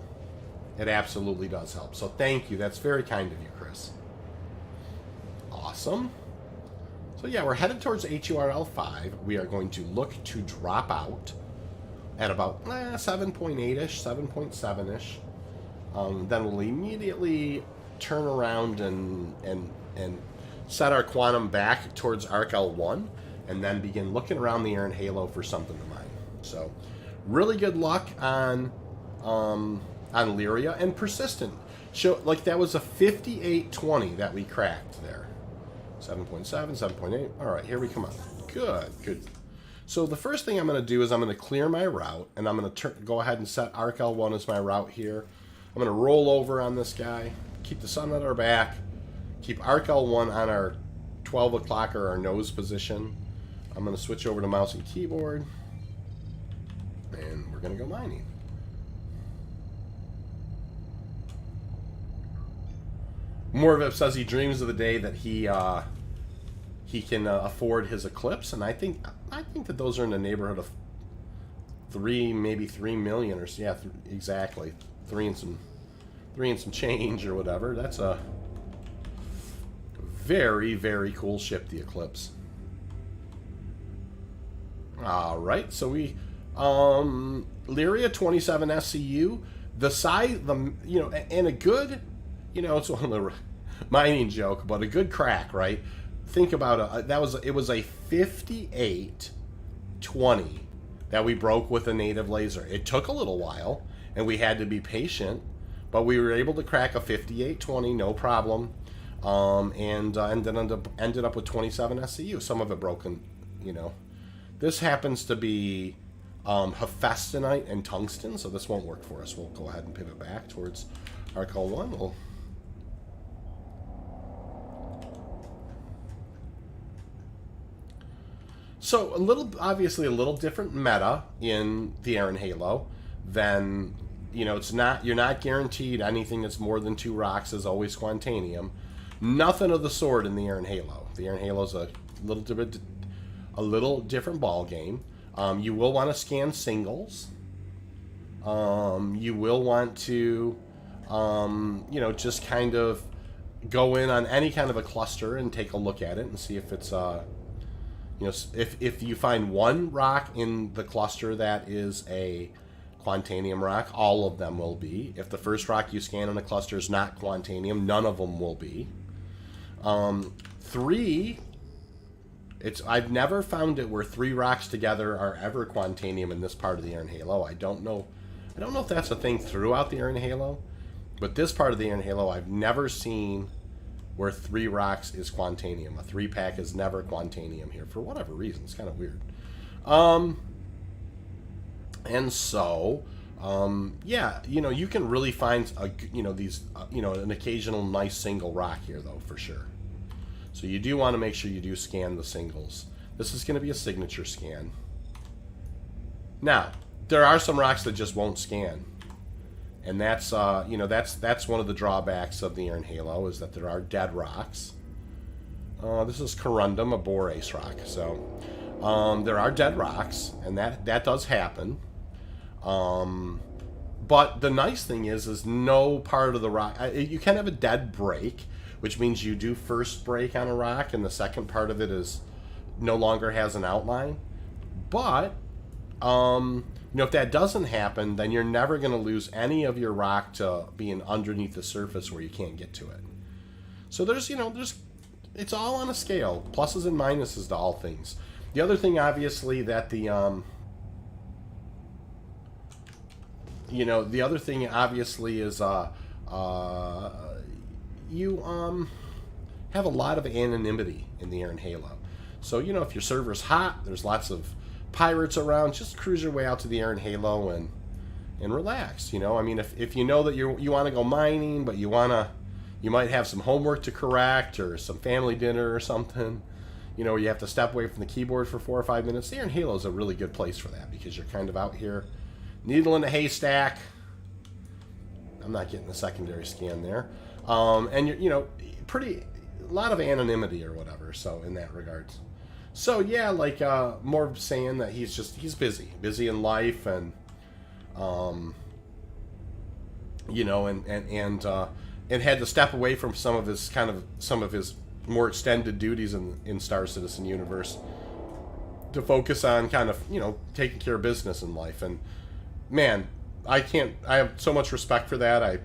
It absolutely does help. So thank you. That's very kind of you, Chris. Awesome. So yeah, we're headed towards HURL5. We are going to look to drop out at about 7.8-ish, 7.7-ish. Then we'll immediately turn around and set our quantum back towards ArcL1, and then begin looking around the Iron Halo for something to mine. So really good luck on Lyria, and persistent. Like that was a 5820 that we cracked there. 7.7, 7.8. All right, here we come up. Good. So the first thing I'm going to do is I'm going to clear my route, and I'm going to go ahead and set ArcL1 as my route here. I'm going to roll over on this guy, keep the sun at our back, keep ArcL1 on our 12 o'clock or our nose position. I'm going to switch over to mouse and keyboard, and we're going to go mining. Morviv says he dreams of the day that he can afford his Eclipse, and I think that those are in the neighborhood of 3, maybe 3 million, or yeah, exactly 3 and some change or whatever. That's a very, very cool ship, the Eclipse. All right, so we Lyria 27 SCU, the size, and a good, it's one of the mining joke, but a good crack, right? Think about it was a 5820 that we broke with a native laser. It took a little while, and we had to be patient, but we were able to crack a 5820, no problem, and then ended up with 27 SCU. Some of it broken, This happens to be Hephaestonite and tungsten, so this won't work for us. We'll go ahead and pivot back towards ArcL1. So obviously a little different meta in the Iron Halo than, you're not guaranteed anything that's more than 2 rocks is always Quantanium. Nothing of the sort in the Iron Halo. The Iron Halo's a little different ball game. You will want to scan singles. You will want to, just kind of go in on any kind of a cluster and take a look at it and see if it's if you find one rock in the cluster that is a Quantanium rock, all of them will be. If the first rock you scan in a cluster is not Quantanium, none of them will be. 3, I've never found it where 3 rocks together are ever Quantanium in this part of the Iron Halo. I don't know if that's a thing throughout the Iron Halo, but this part of the Iron Halo I've never seen where 3 rocks is Quantanium. A 3-pack is never Quantanium here for whatever reason. It's kind of weird. And so, yeah, you can really find an occasional nice single rock here, though, for sure. So you do want to make sure you do scan the singles. This is going to be a signature scan. Now, there are some rocks that just won't scan, and that's that's one of the drawbacks of the Iron Halo, is that there are dead rocks. This is corundum, a borace rock. So there are dead rocks, and that does happen. But the nice thing is no part of the rock. You can have a dead break, which means you do first break on a rock, and the second part of it is no longer has an outline. But if that doesn't happen, then you're never going to lose any of your rock to being underneath the surface where you can't get to it. So there's it's all on a scale, pluses and minuses to all things. The other thing, obviously, that the other thing obviously is you have a lot of anonymity in the Iron Halo. So if your server's hot, there's lots of pirates around, just cruise your way out to the Iron Halo and relax. I mean, if you know that you want to go mining, but you might have some homework to correct or some family dinner or something, where you have to step away from the keyboard for 4 or 5 minutes, the Iron Halo is a really good place for that, because you're kind of out here, needle in a haystack. I'm not getting the secondary scan there. And you're, a lot of anonymity or whatever, so in that regards. So yeah, like more saying that he's busy in life, and and had to step away from some of his more extended duties in Star Citizen universe to focus on kind of taking care of business in life. And man, I have so much respect for that. I'm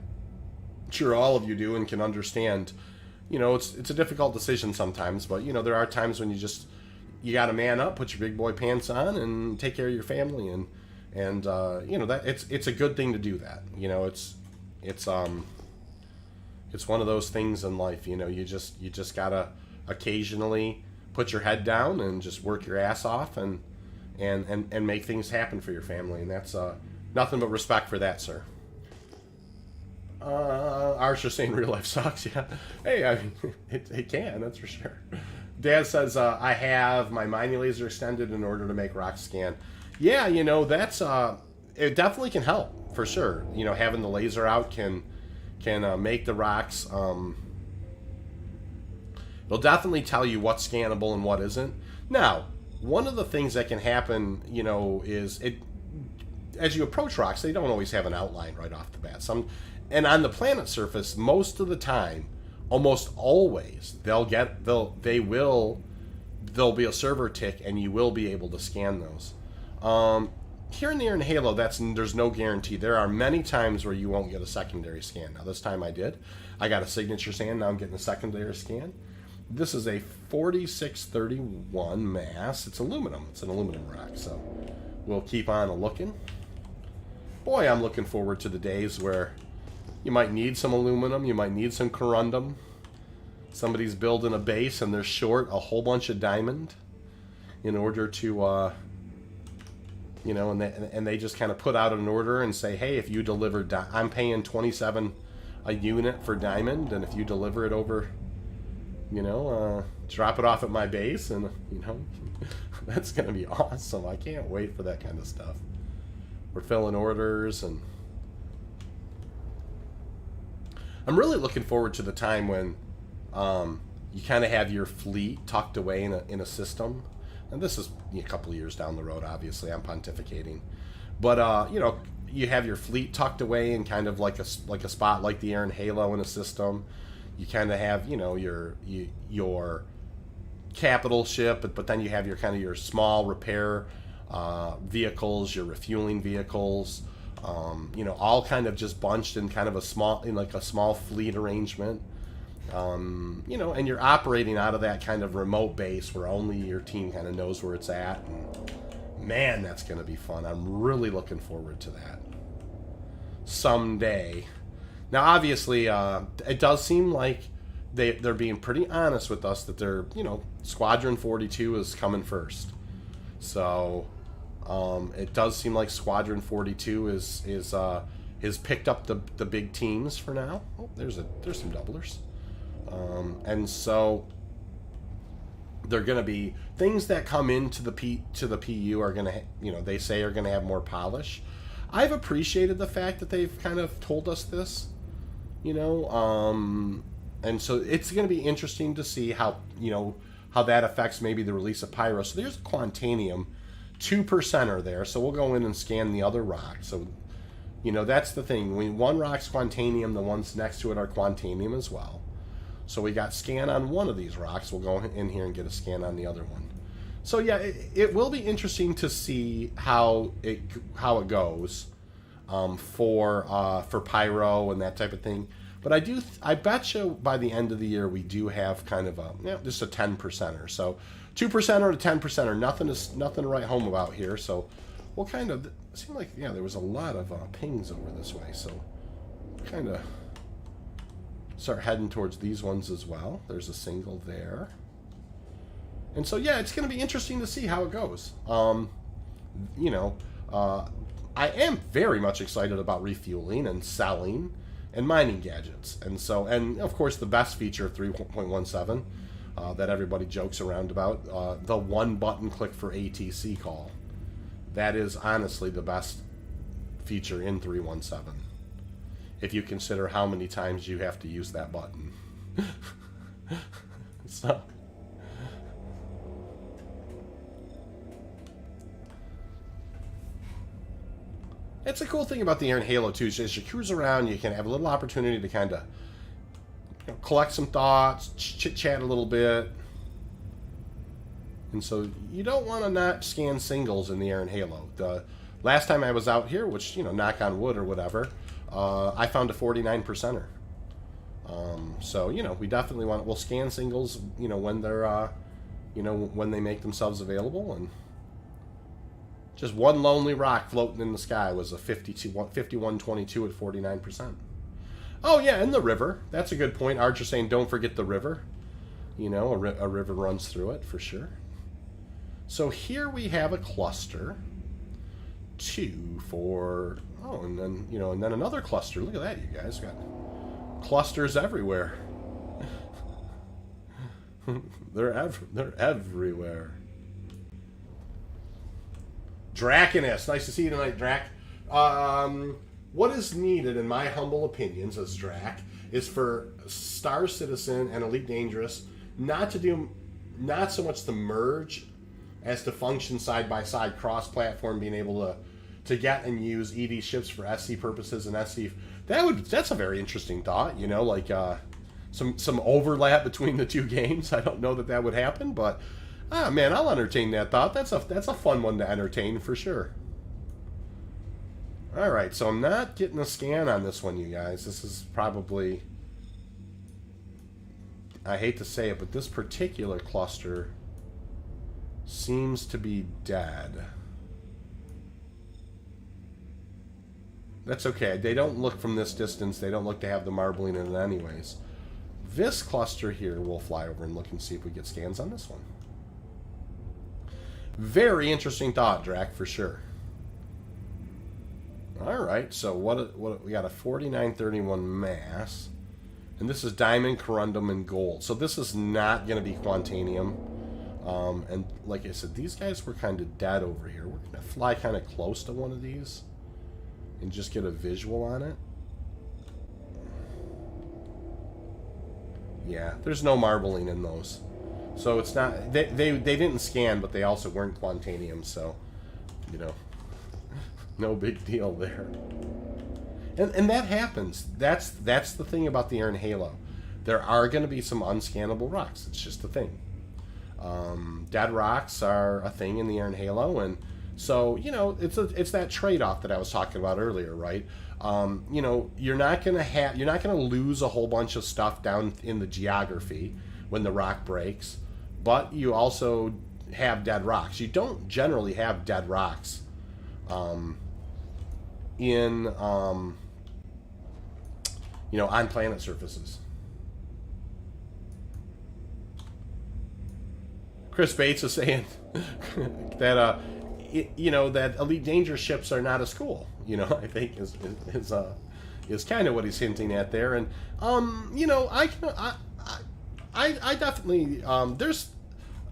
sure all of you do and can understand. It's a difficult decision sometimes, but there are times when you got to man up, put your big boy pants on, and take care of your family, and that it's a good thing to do that. It's one of those things in life. You just gotta occasionally put your head down and just work your ass off and make things happen for your family, and that's nothing but respect for that, sir. Archer saying real life sucks. Yeah, hey, I mean, it can, that's for sure. Dad says, I have my mining laser extended in order to make rock scan. Yeah, that's it definitely can help, for sure. Having the laser out can make the rocks, it'll definitely tell you what's scannable and what isn't. Now, one of the things that can happen, is as you approach rocks, they don't always have an outline right off the bat. And on the planet surface, most of the time, almost always, there'll be a server tick, and you will be able to scan those. Here in the Iron Halo, there's no guarantee. There are many times where you won't get a secondary scan. Now, this time I did. I got a signature scan. Now I'm getting a secondary scan. This is a 4631 mass. It's aluminum. It's an aluminum rock. So we'll keep on looking. Boy, I'm looking forward to the days where you might need some aluminum. You might need some corundum. Somebody's building a base and they're short a whole bunch of diamond in order to, and they just kind of put out an order and say, hey, if you deliver, I'm paying 27 a unit for diamond, and if you deliver it over, drop it off at my base, and, that's going to be awesome. I can't wait for that kind of stuff. We're filling orders, and I'm really looking forward to the time when you kind of have your fleet tucked away in a system. And this is a couple of years down the road, obviously. I'm pontificating. But, you have your fleet tucked away in kind of like a spot like the Iron Halo in a system. You kind of have, your capital ship, but then you have your small repair vehicles, your refueling vehicles. You know, all kind of just bunched in kind of a small fleet arrangement. You know, and you're operating out of that kind of remote base where only your team kind of knows where it's at. And man, that's going to be fun. I'm really looking forward to that. Someday. Now, obviously, it does seem like they're being pretty honest with us that they're, you know, Squadron 42 is coming first. So, it does seem like Squadron 42 is picked up the big teams for now. Oh, there's some doublers. And so they're going to be things that come into the PU are going to, you know, they say are going to have more polish. I've appreciated the fact that they've kind of told us this, you know, and so it's going to be interesting to see how, you know, how that affects maybe the release of Pyro. So there's Quantanium, 2% are there. So we'll go in and scan the other rock. So, you know, that's the thing. When one rock's Quantanium, the ones next to it are Quantanium as well. So we got scan on one of these rocks. We'll go in here and get a scan on the other one. So yeah, it will be interesting to see how it goes for Pyro and that type of thing. But I bet you by the end of the year we do have kind of just a 10%er. So 2%er to 10%er, nothing to write home about here. So we'll kind of, it seemed like there was a lot of pings over this way. So kind of start heading towards these ones as well. There's a single there. And so, yeah, it's going to be interesting to see how it goes. You know, I am very much excited about refueling and selling and mining gadgets. And so, and of course, the best feature of 3.17 that everybody jokes around about, the one button click for ATC call. That is honestly the best feature in 317. If you consider how many times you have to use that button. So... it's a cool thing about the Iron Halo, too. As you cruise around, you can have a little opportunity to kind of collect some thoughts, chit-chat a little bit. And so you don't want to not scan singles in the Iron Halo. The last time I was out here, which, you know, knock on wood or whatever, I found a 49%er. So, you know, we definitely we'll scan singles, you know, when they're, you know, when they make themselves available. And just one lonely rock floating in the sky was a 5122 at 49%. Oh, yeah, and the river. That's a good point. Archer saying, don't forget the river. You know, a river runs through it for sure. So here we have a cluster. 2, 4... oh, and then, you know, and then another cluster. Look at that, you guys. Got clusters everywhere. They're everywhere. Draconus, nice to see you tonight, Drac. What is needed, in my humble opinions, as Drac, is for Star Citizen and Elite Dangerous not so much to merge as to function side by side, cross-platform, being able to get and use ED ships for SC purposes and SC. That's a very interesting thought, you know, like some overlap between the two games. I don't know that would happen, but man, I'll entertain that thought. That's a fun one to entertain for sure. All right, so I'm not getting a scan on this one, you guys. This is probably, I hate to say it, but this particular cluster seems to be dead. That's okay. They don't look from this distance. They don't look to have the marbling in it anyways. This cluster here, we'll fly over and look and see if we get scans on this one. Very interesting thought, Drac, for sure. All right, so what we got a 4931 mass, and this is diamond, corundum, and gold. So this is not going to be Quantanium. And like I said, these guys were kind of dead over here. We're going to fly kind of close to one of these and just get a visual on it. Yeah, there's no marbling in those. So it's not, they didn't scan, but they also weren't Quantanium, so, you know, no big deal there. And that happens. That's the thing about the Iron Halo. There are going to be some unscannable rocks. It's just a thing. Dead rocks are a thing in the Iron Halo, and So, you know, it's that trade-off that I was talking about earlier, right? You know, you're not gonna lose a whole bunch of stuff down in the geography when the rock breaks, but you also have dead rocks. You don't generally have dead rocks in you know, on planet surfaces. Chris Bates is saying that you know, that Elite Dangerous ships are not a school. You know, I think is kind of what he's hinting at there. And you know, I definitely there's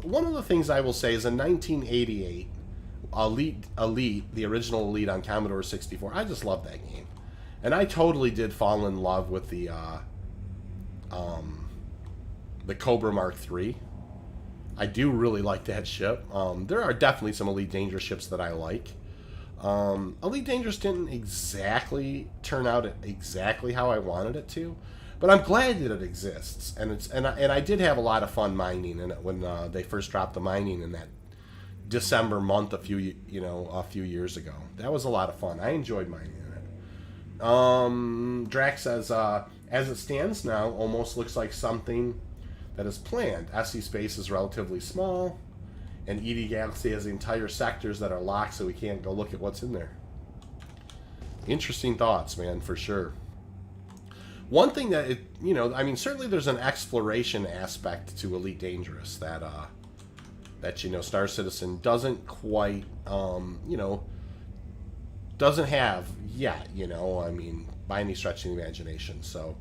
one of the things I will say is in 1988, Elite, the original Elite on Commodore 64. I just love that game, and I totally did fall in love with the Cobra Mark III. I do really like that ship. There are definitely some Elite Dangerous ships that I like. Elite Dangerous didn't exactly turn out exactly how I wanted it to, but I'm glad that it exists. And I did have a lot of fun mining in it when they first dropped the mining in that December month a few years ago. That was a lot of fun. I enjoyed mining in it. Drax says, as it stands now, almost looks like something that is planned. SC space is relatively small, and ED Galaxy has entire sectors that are locked, so we can't go look at what's in there. Interesting thoughts, man, for sure. One thing that you know, I mean, certainly there's an exploration aspect to Elite Dangerous that you know, Star Citizen doesn't quite you know, doesn't have yet. You know, I mean, by any stretch of the imagination. So,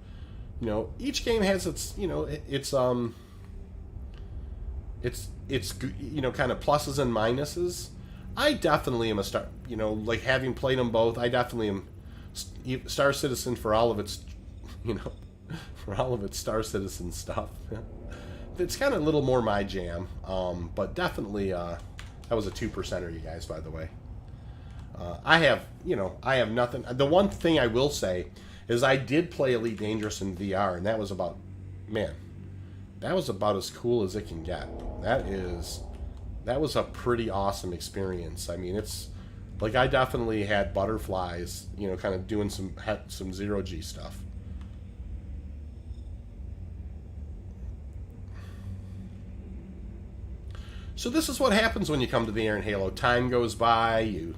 you know, each game has its, you know, it's you know, kind of pluses and minuses. I definitely am you know, like, having played them both, I definitely am Star Citizen for all of its, you know, for all of its Star Citizen stuff. It's kind of a little more my jam, but definitely that was a 2%er, you guys, by the way. I have nothing. The one thing I will say is I did play Elite Dangerous in VR, and that was about as cool as it can get. That was a pretty awesome experience. I mean, it's like I definitely had butterflies, you know, kind of doing some zero-G stuff. So this is what happens when you come to the air in Halo. Time goes by, you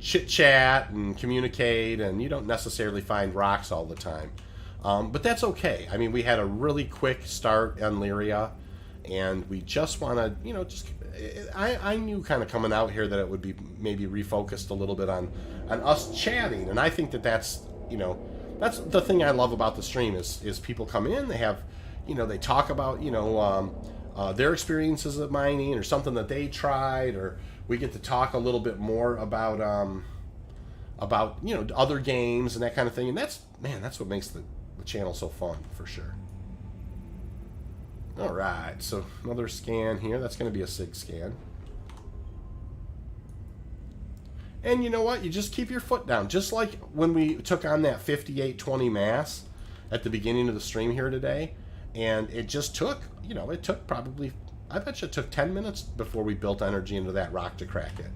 chit-chat and communicate, and you don't necessarily find rocks all the time. But that's okay. I mean, we had a really quick start on Lyria, and we just want to, you know, I knew kind of coming out here that it would be maybe refocused a little bit on us chatting, and I think that's, you know, that's the thing I love about the stream is people come in, they have, you know, they talk about, you know, their experiences of mining or something that they tried, or we get to talk a little bit more about you know, other games and that kind of thing, and that's what makes the channel so fun, for sure. All right, so another scan here. That's going to be a SIG scan. And you know what? You just keep your foot down, just like when we took on that 5820 mass at the beginning of the stream here today, and it just took, you know, it took probably, I bet you it took 10 minutes before we built energy into that rock to crack it.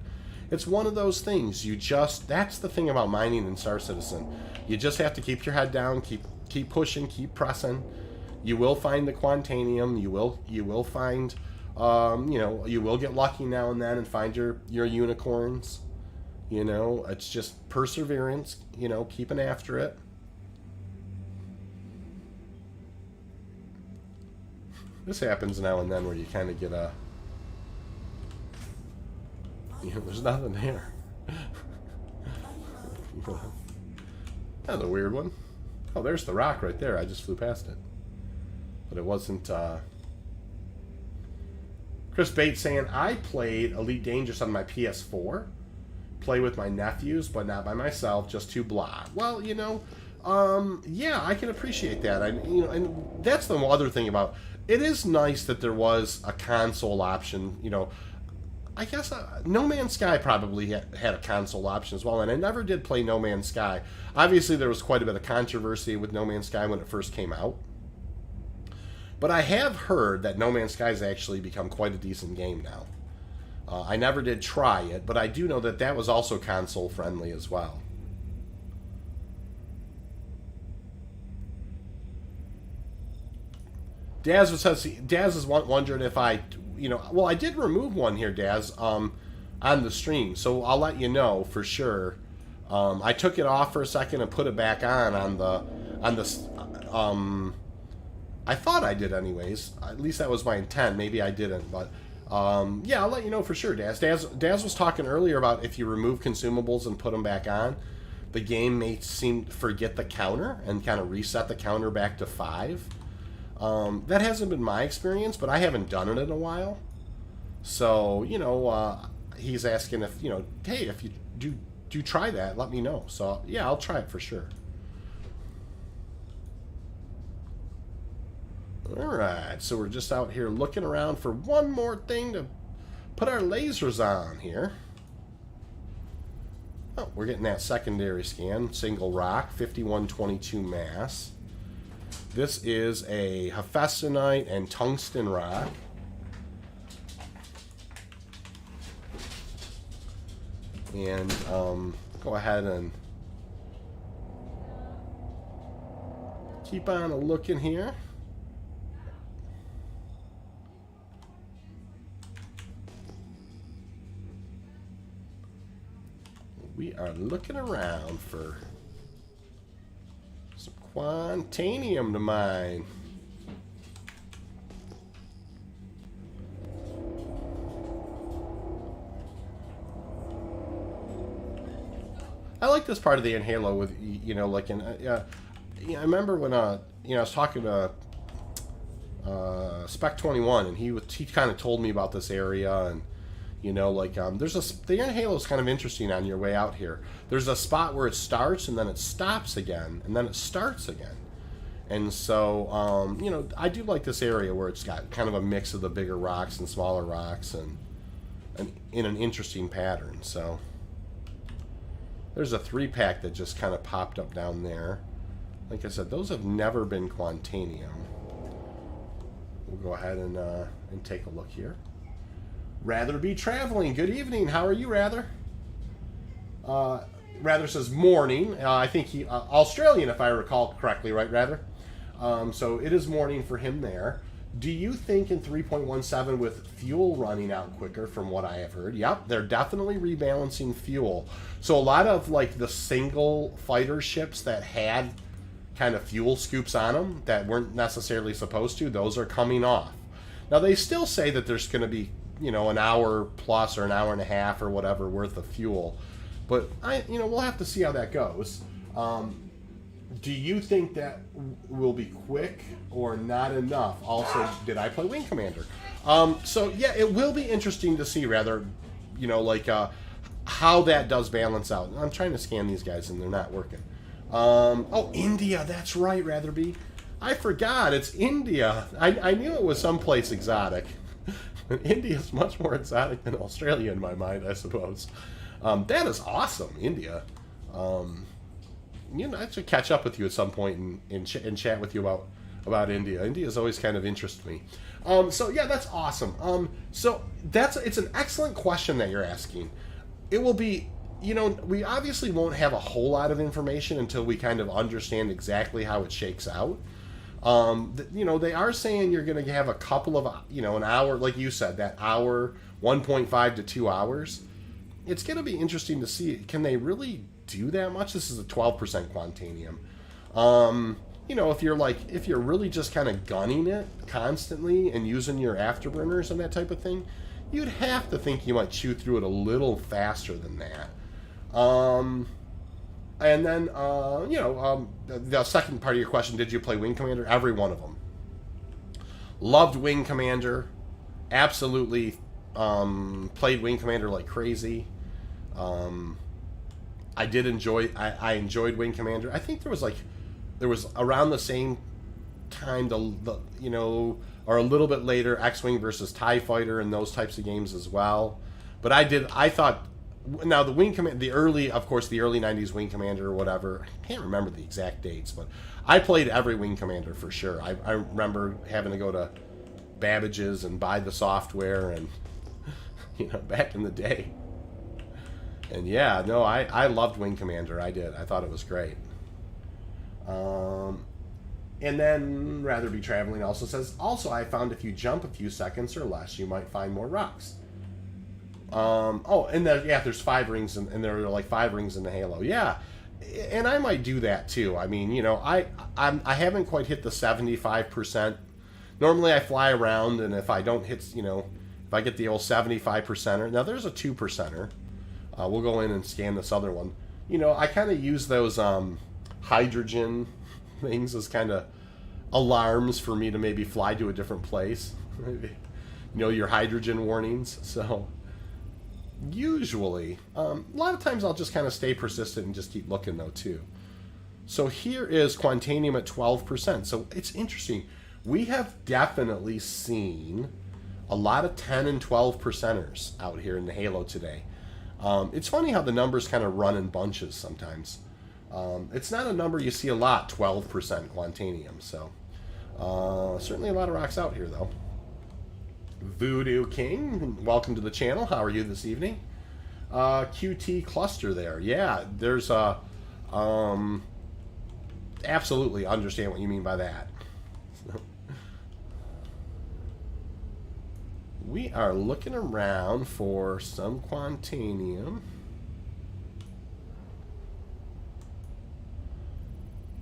It's one of those things. That's the thing about mining in Star Citizen. You just have to keep your head down, keep pushing, keep pressing. You will find the Quantanium. You will find, you know, you will get lucky now and then and find your unicorns. You know, it's just perseverance. You know, keeping after it. This happens now and then where you kind of get a, you know, there's nothing there. That's a weird one. Oh, there's the rock right there. I just flew past it. But it wasn't, Chris Bates saying, I played Elite Dangerous on my PS4. Play with my nephews, but not by myself, just too blah. Well, you know, yeah, I can appreciate that. You know, and that's the other thing about it is nice that there was a console option. You know, I guess No Man's Sky probably had a console option as well, and I never did play No Man's Sky. Obviously, there was quite a bit of controversy with No Man's Sky when it first came out. But I have heard that No Man's Sky has actually become quite a decent game now. I never did try it, but I do know that that was also console friendly as well. Daz is wondering if I, well, I did remove one here, Daz, on the stream, so I'll let you know for sure. I took it off for a second and put it back on the, I thought I did anyways. At least that was my intent. Maybe I didn't, but yeah, I'll let you know for sure, Daz. Daz was talking earlier about if you remove consumables and put them back on, the game may seem to forget the counter and kind of reset the counter back to 5. That hasn't been my experience, but I haven't done it in a while. So, he's asking if, hey, if you do try that, let me know. So, yeah, I'll try it for sure. Alright, so we're just out here looking around for one more thing to put our lasers on here. Oh, we're getting that secondary scan. Single rock, 5122 mass. This is a Hephaestionite and tungsten rock. And go ahead and keep on a looking here. We are looking around for some Quantanium to mine. I like this part of the Halo with, like in, I remember when, I was talking to Spec 21, and he kind of told me about this area, and the Halo is kind of interesting on your way out here. There's a spot where it starts, and then it stops again, and then it starts again. And so, I do like this area where it's got kind of a mix of the bigger rocks and smaller rocks, and in an interesting pattern. So, there's a 3-pack that just kind of popped up down there. Like I said, those have never been Quantanium. We'll go ahead and take a look here. Rather be traveling. Good evening. How are you, Rather? Rather says morning. I think he Australian, if I recall correctly, right, Rather? So it is morning for him there. Do you think in 3.17 with fuel running out quicker, from what I have heard? Yep, they're definitely rebalancing fuel. So a lot of like the single fighter ships that had kind of fuel scoops on them that weren't necessarily supposed to, those are coming off. Now they still say that there's going to be an hour plus or an hour and a half or whatever worth of fuel. But we'll have to see how that goes. Do you think that will be quick or not enough? Also, did I play Wing Commander? So yeah, it will be interesting to see rather, how that does balance out. I'm trying to scan these guys and they're not working. Oh, India, that's right, Ratherby. I forgot, it's India. I knew it was someplace exotic. India is much more exotic than Australia in my mind, I suppose. That is awesome, India. I should catch up with you at some point and chat with you about India. India's always kind of interested me. So yeah, that's awesome. So it's an excellent question that you're asking. It will be, we obviously won't have a whole lot of information until we kind of understand exactly how it shakes out. They are saying you're going to have a couple of, an hour, like you said, that hour, 1.5 to 2 hours. It's going to be interesting to see, can they really do that much? This is a 12% Quantanium. If you're really just kind of gunning it constantly and using your afterburners and that type of thing, you'd have to think you might chew through it a little faster than that. And then, the second part of your question, did you play Wing Commander? Every one of them. Loved Wing Commander. Absolutely played Wing Commander like crazy. I enjoyed Wing Commander. I think there was around the same time, or a little bit later, X-Wing versus TIE Fighter and those types of games as well. But I thought, now the Wing Commander, the early 90s Wing Commander or whatever, I can't remember the exact dates, but I played every Wing Commander for sure. I remember having to go to Babbage's and buy the software and you know, back in the day. And yeah, no, I loved Wing Commander. I did. I thought it was great. And then Rather Be Traveling also says, also I found if you jump a few seconds or less, you might find more rocks. Oh, and there, yeah, there's 5 rings, and there are like 5 rings in the Halo. Yeah, and I might do that too. I mean, you know, I haven't quite hit the 75%. Normally I fly around, and if I don't hit, you know, if I get the old 75%er, now there's a 2%er. We'll go in and scan this other one. You know, I kind of use those hydrogen things as kind of alarms for me to maybe fly to a different place. You know, your hydrogen warnings. So usually, a lot of times I'll just kind of stay persistent and just keep looking though too. So here is Quantanium at 12%. So it's interesting. We have definitely seen a lot of 10 and 12%ers out here in the Halo today. It's funny how the numbers kind of run in bunches sometimes. It's not a number you see a lot, 12% Quantanium. So certainly a lot of rocks out here though. Voodoo King, welcome to the channel. How are you this evening? QT cluster there. Yeah, there's a absolutely understand what you mean by that. We are looking around for some Quantanium.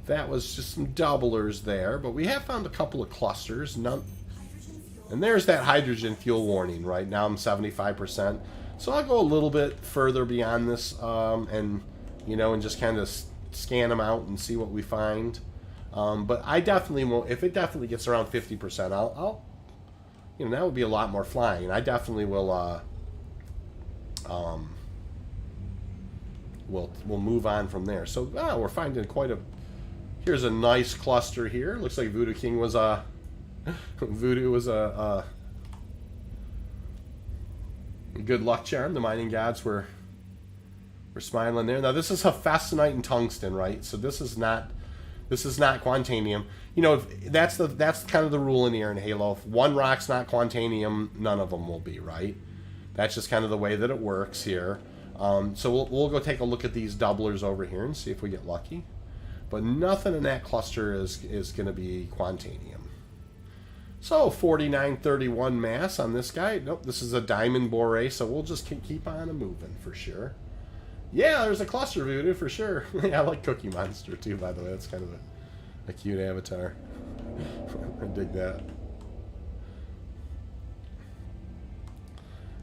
That was just some doublers there, but we have found a couple of clusters. None. And there's that hydrogen fuel warning. Right now I'm 75%. So I'll go a little bit further beyond this, and you know, and just kind of scan them out and see what we find. But I definitely won't. If it definitely gets around 50%, I'll you know, that would be a lot more flying. I definitely will. We'll move on from there. So we're finding quite a. Here's a nice cluster here. Looks like Voodoo King was a. Voodoo was a good luck charm. The mining gods were smiling there. Now this is Hephaestonite and tungsten, right? So this is not Quantanium. You know, that's kind of the rule in here in Halo. If one rock's not Quantanium, none of them will be, right? That's just kind of the way that it works here. So we'll go take a look at these doublers over here and see if we get lucky. But nothing in that cluster is going to be Quantanium. So 4931 mass on this guy. Nope, this is a diamond bore, so we'll just keep on moving for sure. Yeah, there's a cluster Voodoo for sure. Yeah, I like Cookie Monster too, by the way. That's kind of a cute avatar. I dig that.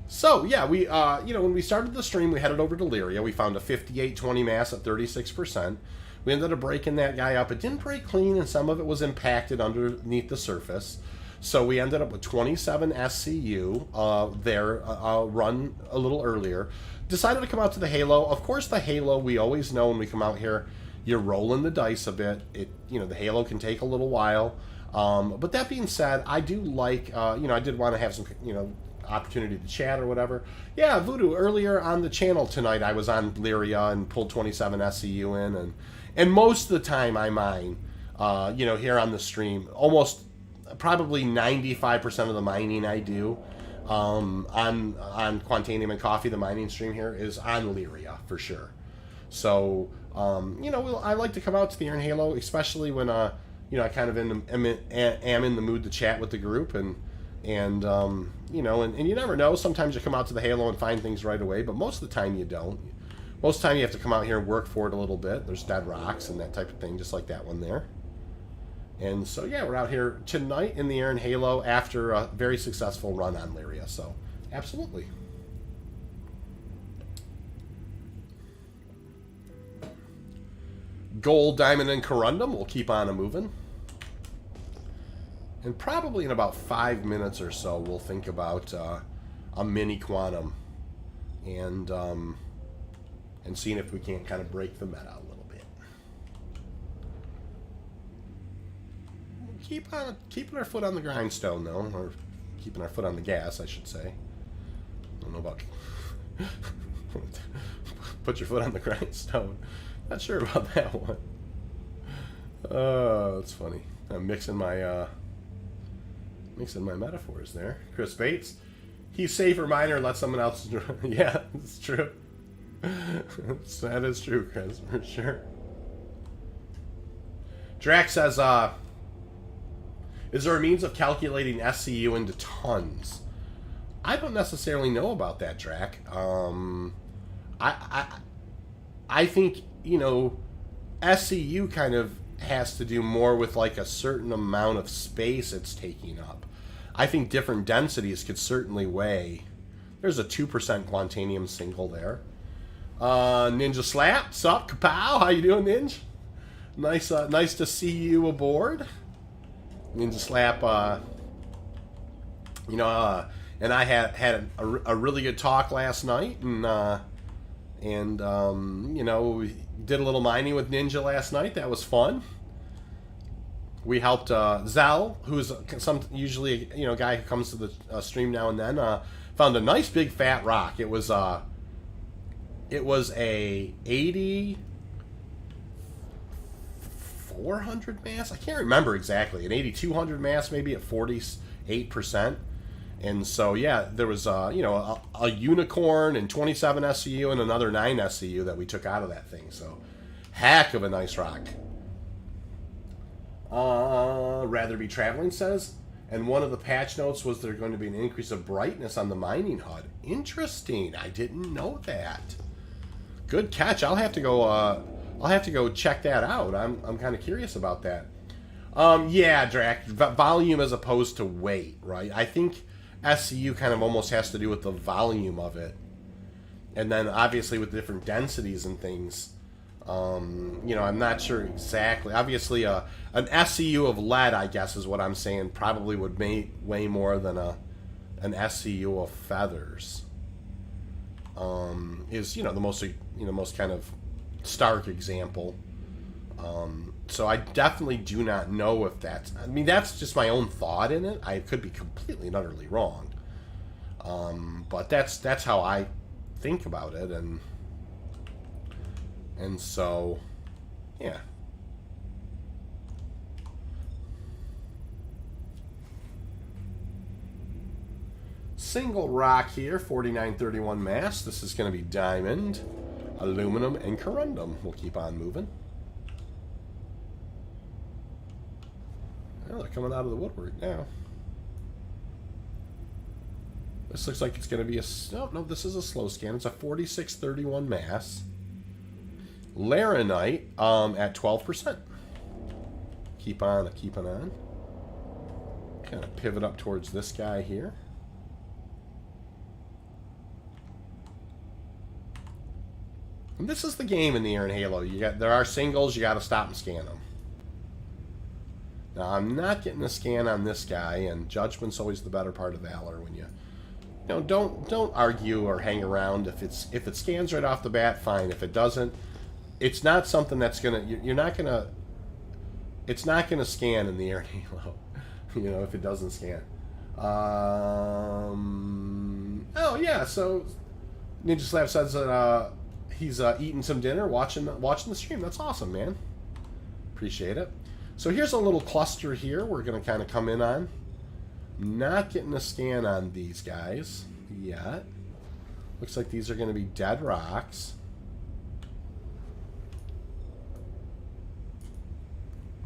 So yeah, we you know, when we started the stream, we headed over to Lyria. We found a 5820 mass at 36%. We ended up breaking that guy up. It didn't break clean, and some of it was impacted underneath the surface. So we ended up with 27 SCU there, run a little earlier. Decided to come out to the Halo. Of course, the Halo, we always know when we come out here, you're rolling the dice a bit. You know, the Halo can take a little while. But that being said, I do like, you know, I did want to have some, you know, opportunity to chat or whatever. Yeah, Voodoo, earlier on the channel tonight, I was on Lyria and pulled 27 SCU in, and most of the time I mine, you know, here on the stream, almost probably 95% of the mining I do on Quantanium and Coffee, the mining stream here, is on Lyria for sure. So, you know, I like to come out to the Iron Halo, especially when, you know, I kind of am in the mood to chat with the group, and you know, and you never know. Sometimes you come out to the Halo and find things right away, but most of the time you don't. Most of the time you have to come out here and work for it a little bit. There's dead rocks and that type of thing, just like that one there. And so, yeah, we're out here tonight in the Iron Halo after a very successful run on Lyria. So, absolutely. Gold, Diamond, and Corundum. We'll keep on moving. And probably in about 5 minutes or so, we'll think about a mini quantum and seeing if we can't kind of break the meta a little bit. Keeping our foot on the grindstone, though, or keeping our foot on the gas, I should say. I don't know about put your foot on the grindstone. Not sure about that one. Oh, that's funny. I'm mixing my metaphors there. Chris Bates, He's safer miner, let someone else. Yeah, it's true. That is true, Chris, for sure. Drax says, is there a means of calculating SCU into tons? I don't necessarily know about that, Drac. I think, you know, SCU kind of has to do more with like a certain amount of space it's taking up. I think different densities could certainly weigh. There's a 2% Quantanium single there. Ninja Slap, sup, kapow, how you doing, Ninja? Nice, nice to see you aboard. Ninja Slap, you know, and I had a really good talk last night, and you know, we did a little mining with Ninja last night. That was fun. We helped Zell, who's usually a guy who comes to the stream now and then, found a nice big fat rock. It was a 8400 mass. I can't remember exactly. An 8200 mass, maybe at 48%. And so yeah, there was you know, a unicorn and 27 SCU and another 9 SCU that we took out of that thing. So heck of a nice rock. Rather be traveling says, and one of the patch notes was there going to be an increase of brightness on the mining HUD. Interesting. I didn't know that. Good catch. I'll have to go check that out. I'm kind of curious about that. Yeah, Drac, volume as opposed to weight, right? I think SCU kind of almost has to do with the volume of it, and then obviously with different densities and things. You know, I'm not sure exactly. Obviously, an SCU of lead, I guess, is what I'm saying, probably would weigh more than an SCU of feathers. Is, you know, the most kind of stark example. So I definitely do not know if that's... I mean, that's just my own thought in it. I could be completely and utterly wrong. But that's how I think about it, and so, yeah. Single rock here, 4931 mass. This is going to be diamond, aluminum, and corundum. We'll keep on moving. Well, they're coming out of the woodwork now. This looks like it's going to be a... No, this is a slow scan. It's a 4631 mass. Laranite at 12%. Keep on. Kind of pivot up towards this guy here. And this is the game in the air in Halo. There are singles, you got to stop and scan them. Now, I'm not getting a scan on this guy, and judgment's always the better part of valor when you know, don't argue or hang around. If it scans right off the bat, fine. If it doesn't, it's not something that's it's not gonna scan in the air in Halo. You know, if it doesn't scan. Oh yeah, so Ninja Slap says that he's eating some dinner, watching the stream. That's awesome, man. Appreciate it. So here's a little cluster here we're gonna kind of come in on. Not getting a scan on these guys yet. Looks like these are gonna be dead rocks.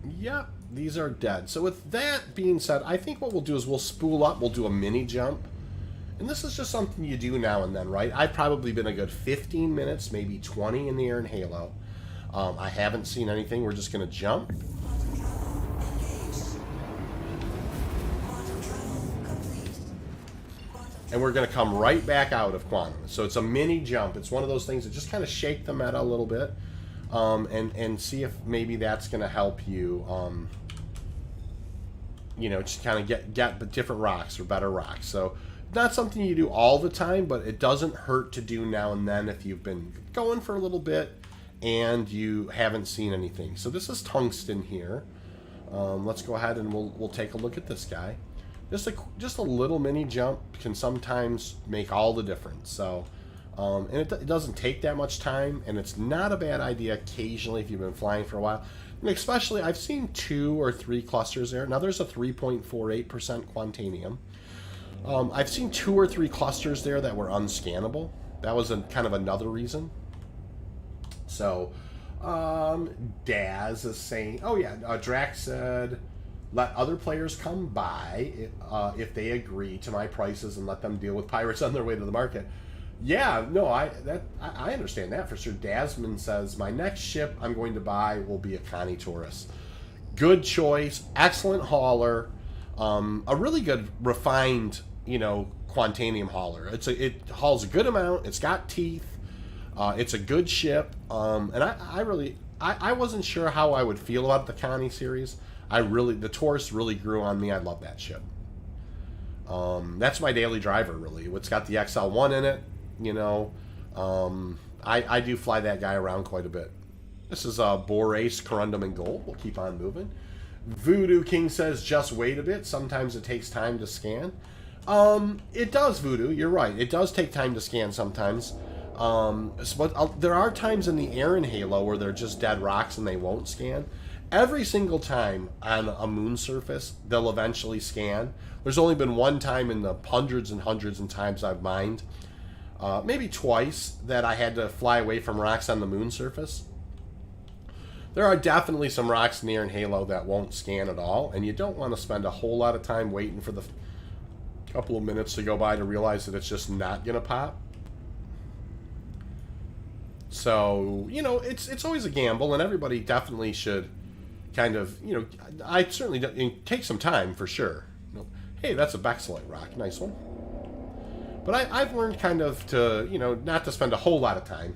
Yep, these are dead. So with that being said, I think what we'll do is we'll spool up, we'll do a mini jump. And this is just something you do now and then, right? I've probably been a good 15 minutes, maybe 20 in the air in Halo. I haven't seen anything. We're just going to jump. And we're going to come right back out of Quantum. So it's a mini jump. It's one of those things that just kind of shake the meta a little bit. And see if maybe that's going to help you, you know, just kind of get different rocks or better rocks. So not something you do all the time, but it doesn't hurt to do now and then if you've been going for a little bit and you haven't seen anything. So this is tungsten here. Let's go ahead and we'll take a look at this guy. Just a little mini jump can sometimes make all the difference. So. And it doesn't take that much time, and it's not a bad idea occasionally if you've been flying for a while. And especially, I've seen 2 or 3 clusters there. Now, there's a 3.48% Quantanium. I've seen 2 or 3 clusters there that were unscannable. That was kind of another reason. So, Daz is saying, oh yeah, Drax said, let other players come by if they agree to my prices and let them deal with pirates on their way to the market. Yeah, no, I understand that for sure. Dasman says, my next ship I'm going to buy will be a Connie Taurus. Good choice, excellent hauler, a really good refined, Quantanium hauler. It hauls a good amount. It's got teeth. It's a good ship. And I wasn't sure how I would feel about the Connie series. The Taurus really grew on me. I love that ship. That's my daily driver, really. It's got the XL1 in it. I do fly that guy around quite a bit. This is Borace, Corundum, and Gold. We'll keep on moving. Voodoo King says, just wait a bit. Sometimes it takes time to scan. It does, Voodoo. You're right. It does take time to scan sometimes. But there are times in the Aaron Halo where they're just dead rocks and they won't scan. Every single time on a moon surface, they'll eventually scan. There's only been one time in the hundreds and hundreds of times I've mined, maybe twice, that I had to fly away from rocks on the moon surface. There are definitely some rocks in the Aaron Halo that won't scan at all, and you don't want to spend a whole lot of time waiting for the couple of minutes to go by to realize that it's just not going to pop. So, it's always a gamble, and everybody definitely should kind of, I certainly take some time for sure. Hey, that's a Bexlite rock. Nice one. But I've learned kind of to, not to spend a whole lot of time.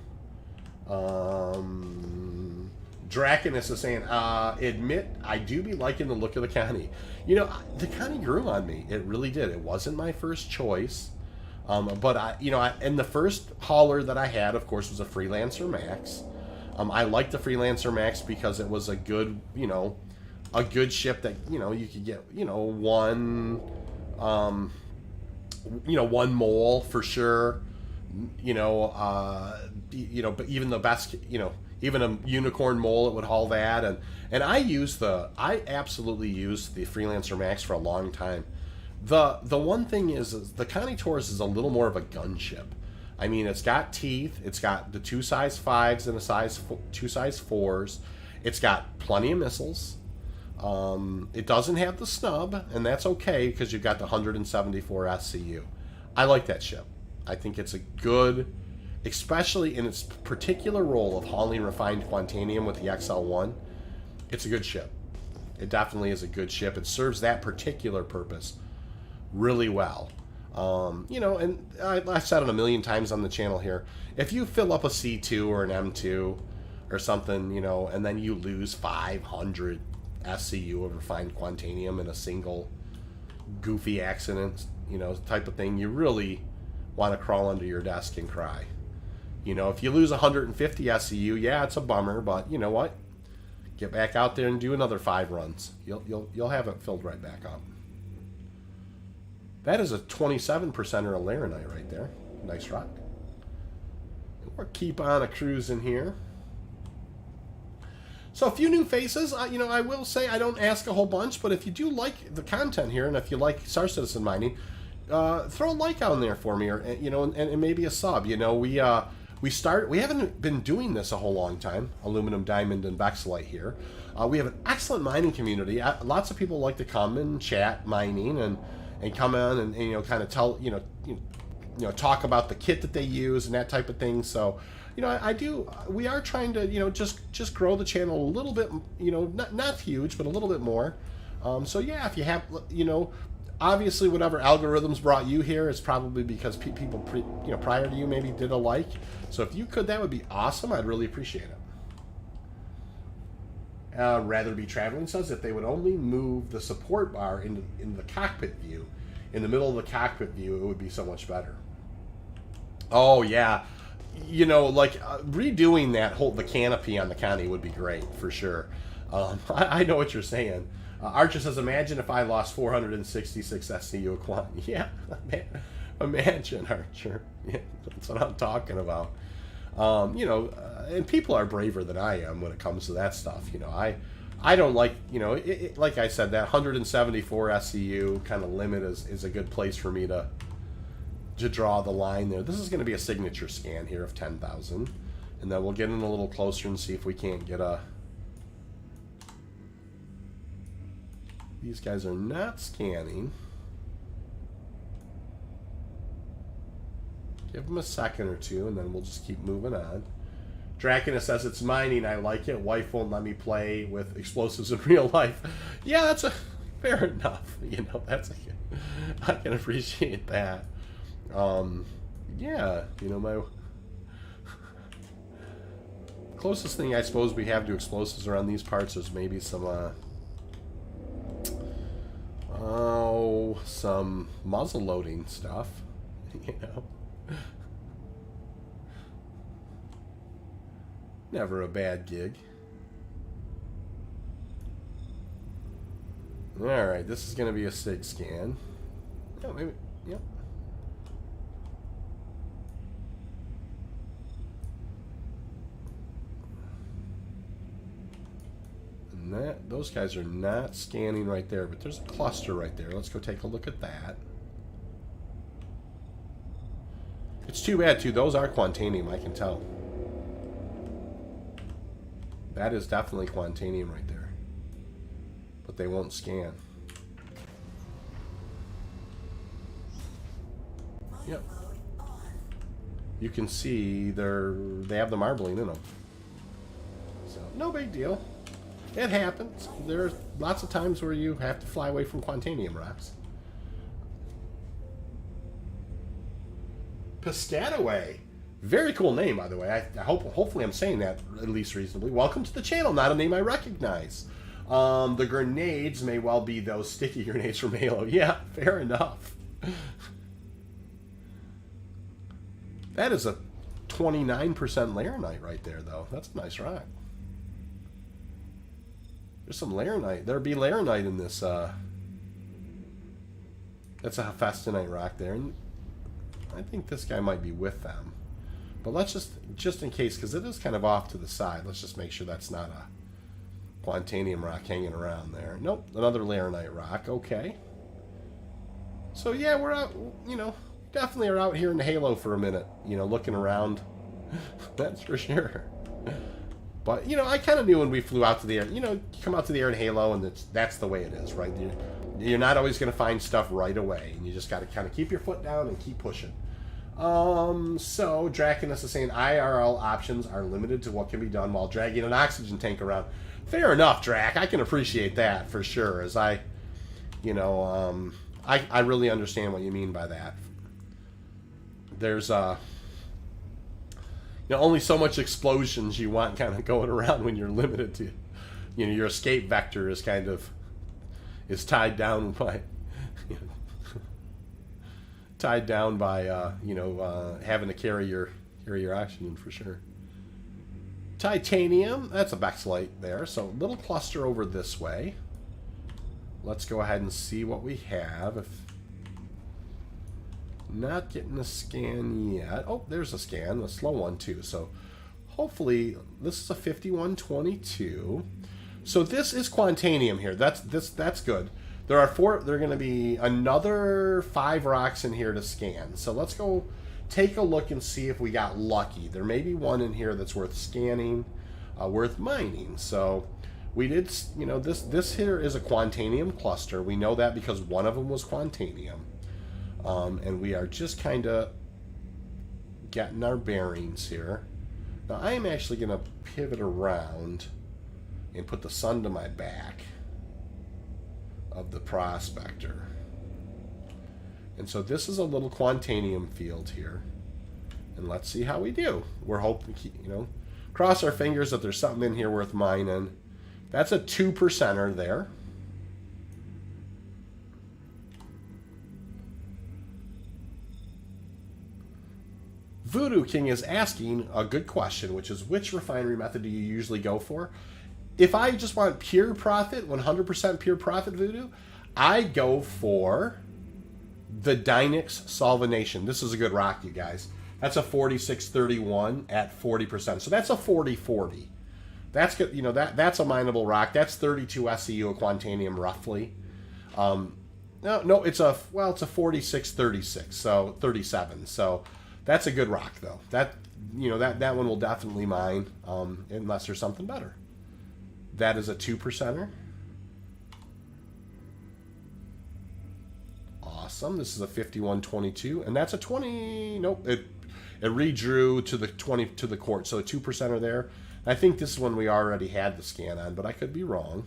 Draconus is saying, admit I do be liking the look of the Connie. The Connie grew on me. It really did. It wasn't my first choice. But and the first hauler that I had, of course, was a Freelancer Max. I liked the Freelancer Max because it was a good, a good ship that, you could get, one mole for sure. But even the best, even a unicorn mole, it would haul that. And I absolutely used the Freelancer Max for a long time. The one thing is the Connie Taurus is a little more of a gunship. I mean, it's got teeth. It's got the 2 size 5s and 2 size 4s. It's got plenty of missiles. It doesn't have the snub, and that's okay because you've got the 174 SCU. I like that ship. I think it's a good, especially in its particular role of hauling refined Quantanium with the XL1. It's a good ship. It definitely is a good ship. It serves that particular purpose really well. And I've said it a million times on the channel here. If you fill up a C2 or an M2 or something, and then you lose 500 SCU of refined Quantanium in a single goofy accident, type of thing, you really want to crawl under your desk and cry. If you lose 150 SCU, yeah, it's a bummer, but you know what? Get back out there and do another 5 runs. You'll have it filled right back up. That is a 27%er of Laranite right there. Nice rock. We'll keep on a cruising here. So a few new faces. I will say I don't ask a whole bunch, but if you do like the content here, and if you like Star Citizen mining, throw a like on there for me, or and maybe a sub. We haven't been doing this a whole long time. Aluminum, diamond, and Bexlite here. We have an excellent mining community. Lots of people like to come and chat mining and come on and kind of tell talk about the kit that they use and that type of thing. So we are trying to just grow the channel a little bit, not huge, but a little bit more. So yeah, if you have obviously whatever algorithms brought you here is probably because people prior to you maybe did a like. So if you could, that would be awesome. I'd really appreciate it. Rather Be Traveling says if they would only move the support bar in the cockpit view, in the middle of the cockpit view, it would be so much better. Oh yeah, redoing the canopy on the Connie would be great for sure. I know what you're saying. Archer says, imagine if I lost 466 SCU of Quant. Yeah, imagine, Archer. Yeah, that's what I'm talking about. And people are braver than I am when it comes to that stuff. I don't like, you know, like I said, that 174 SCU kind of limit is a good place for me to draw the line there. This is going to be a signature scan here of 10,000. And then we'll get in a little closer and see if we can't get a... These guys are not scanning. Give them a second or two, and then we'll just keep moving on. Dracula says it's mining. I like it. Wife won't let me play with explosives in real life. Yeah, that's a fair enough. You know, I can appreciate that. Yeah, you know, my closest thing I suppose we have to explosives around these parts is maybe some some muzzle loading stuff. You know. Never a bad gig. Alright, this is going to be a SIG scan. Oh, maybe, yep. And those guys are not scanning right there, but there's a cluster right there. Let's go take a look at that. It's too bad, too. Those are Quantanium, I can tell. That is definitely Quantanium right there. But they won't scan. Yep. You can see they have the marbling in them. So, no big deal. It happens. There's lots of times where you have to fly away from Quantanium rocks. Piscataway. Very cool name, by the way. Hopefully I'm saying that at least reasonably. Welcome to the channel. Not a name I recognize. The grenades may well be those sticky grenades from Halo. Yeah, fair enough. That is a 29% Laranite right there, though. That's a nice rock. There's some Laranite. There'd be Laranite in this. That's a Hephaestonite rock there. And I think this guy might be with them. But let's just in case, because it is kind of off to the side, let's just make sure that's not a Quantanium rock hanging around there. Nope, another Laranite rock. Okay. So yeah, we're out, you know, definitely are out here in the Halo for a minute, you know, looking around. That's for sure. But, you know, I kind of knew when we flew out to the air, you know, you come out to the air in Halo and that's the way it is, right? You're not always going to find stuff right away, and you just got to kind of keep your foot down and keep pushing. So Draconus is saying IRL options are limited to what can be done while dragging an oxygen tank around. Fair enough, Drac. I can appreciate that for sure. As I really understand what you mean by that. There's only so much explosions you want kind of going around when you're limited to, you know, your escape vector is kind of tied down by. Having to carry your oxygen for sure. Titanium, that's a Bexlite there, so little cluster over this way. Let's go ahead and see what we have. If not getting a scan yet. Oh, there's a scan, a slow one too. So hopefully this is a 5122. So this is Quantanium here. That's good. There are going to be another 5 rocks in here to scan. So let's go take a look and see if we got lucky. There may be one in here that's worth scanning, worth mining. So we did, you know, this here is a Quantanium cluster. We know that because one of them was Quantanium. And we are just kind of getting our bearings here. Now I am actually going to pivot around and put the sun to my back of the prospector. And so this is a little Quantanium field here. And let's see how we do. We're hoping, you know, cross our fingers that there's something in here worth mining. That's a 2%er there. Voodoo King is asking a good question, which is, which refinery method do you usually go for? If I just want pure profit, 100% pure profit, Voodoo, I go for the Dynex Solvanation. This is a good rock, you guys. That's a 4631 at 40%. So that's a 40-40. that's good. You know, that's a mineable rock. That's 32 SEU of Quantanium roughly. No, it's a 4636, so 37. So that's a good rock though. That that one will definitely mine, unless there's something better. That is a 2%er. Awesome. This is a 5122, and that's a 20. Nope, it redrew to the 20 to the quartz, so a 2%er there. I think this one we already had the scan on, but I could be wrong.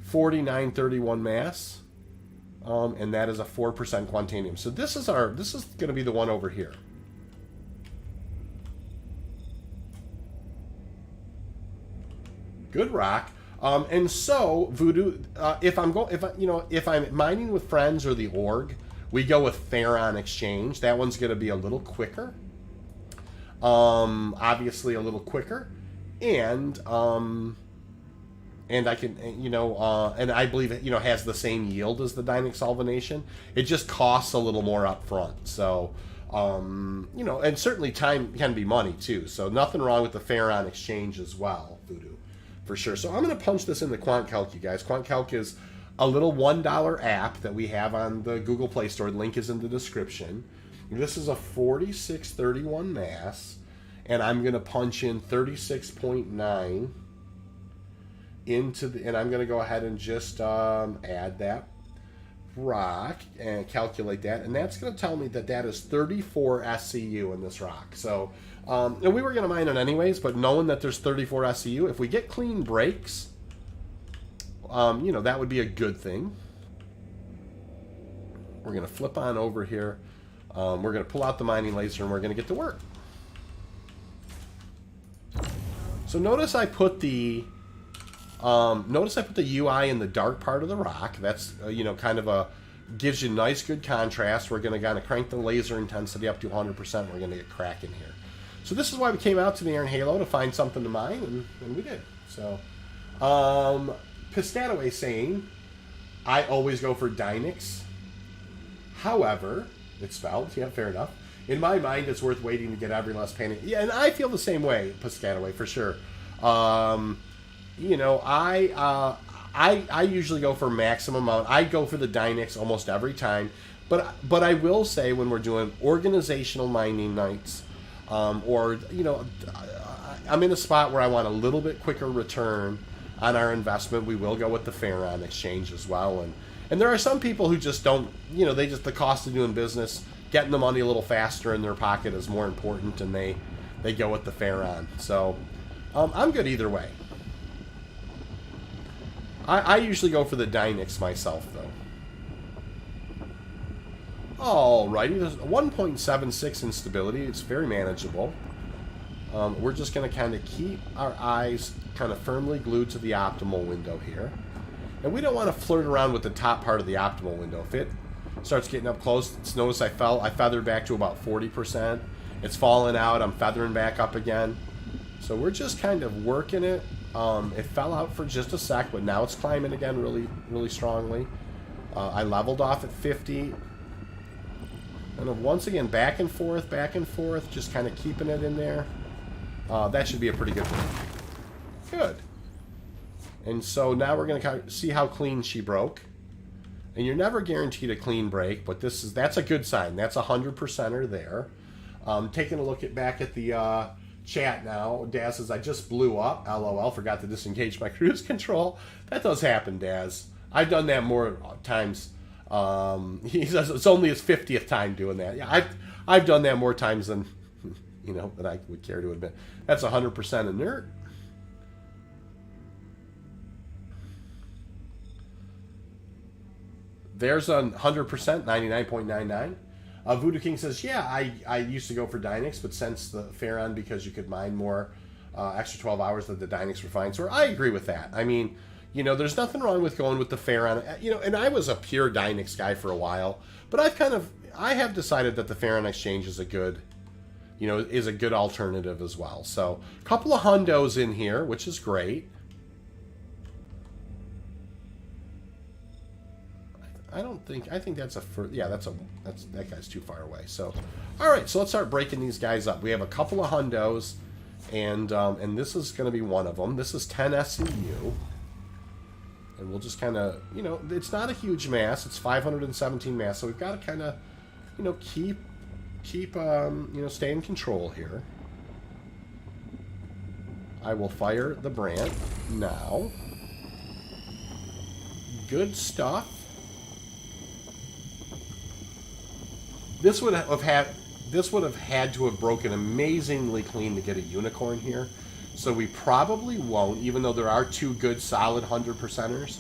4931 mass, and that is a 4% Quantanium. So this is going to be the one over here. Good rock. And so Voodoo, if I'm mining with friends or the org, we go with Ferron Exchange. That one's going to be a little quicker. Obviously a little quicker, and I can, and I believe it, has the same yield as the Dynex Solvanation. It just costs a little more up front. So, and certainly time can be money too. So nothing wrong with the Ferron Exchange as well, Voodoo, for sure. So I'm going to punch this into QuantCalc, you guys. QuantCalc is a little $1 app that we have on the Google Play Store. The link is in the description. This is a 4631 mass, and I'm going to punch in 36.9 into the, and I'm going to go ahead and just add that rock and calculate that, and that's going to tell me that that is 34 SCU in this rock. So, and we were going to mine it anyways, but knowing that there's 34 SCU, if we get clean breaks, that would be a good thing. We're going to flip on over here. We're going to pull out the mining laser, and we're going to get to work. So notice I put the UI in the dark part of the rock. That's kind of gives you nice good contrast. We're going to kind of crank the laser intensity up to 100%. We're going to get cracking here. So this is why we came out to the Iron Halo, to find something to mine, and we did. So Piscataway saying, I always go for Dynex. However, it's spelled, yeah, fair enough. In my mind, it's worth waiting to get every last painting. Yeah, and I feel the same way, Piscataway, for sure. I usually go for maximum amount. I go for the Dynex almost every time. But I will say, when we're doing organizational mining nights, I'm in a spot where I want a little bit quicker return on our investment, we will go with the Ferron Exchange as well. And there are some people who just don't, the cost of doing business, getting the money a little faster in their pocket is more important, and they go with the Ferron. So I'm good either way. I usually go for the Dynex myself, though. Alrighty, there's 1.76 instability. It's very manageable. We're just going to kind of keep our eyes kind of firmly glued to the optimal window here. And we don't want to flirt around with the top part of the optimal window. If it starts getting up close, notice I feathered back to about 40%. It's falling out. I'm feathering back up again. So we're just kind of working it. It fell out for just a sec, but now it's climbing again really, really strongly. I leveled off at 50. And once again, back and forth, just kind of keeping it in there. That should be a pretty good one. Good. And so now we're going to see how clean she broke. And you're never guaranteed a clean break, but that's a good sign. That's a 100%er there. Taking a look back at the chat now, Daz says, I just blew up. LOL, forgot to disengage my cruise control. That does happen, Daz. I've done that more times. He says it's only his 50th time doing that. Yeah, I've done that more times than than I would care to admit. That's 100% inert. There's a 100%, 99.99. Voodoo King says, yeah, I used to go for Dynex, but since the Ferron, because you could mine more extra 12 hours that the Dynex refines. So I agree with that. I mean, there's nothing wrong with going with the Ferron. And I was a pure Dynex guy for a while, but I have decided that the Ferron Exchange is a good alternative as well. So a couple of hundos in here, which is great. I think that's that guy's too far away. So, all right, so let's start breaking these guys up. We have a couple of hundos, And this is going to be one of them. This is 10 SCU. And we'll just kind of, you know, it's not a huge mass. It's 517 mass. So we've got to kind of, you know, keep you know, stay in control here. I will fire the Brant now. Good stuff. This would have had to have broken amazingly clean to get a unicorn here. So we probably won't, even though there are 2 good solid 100%ers.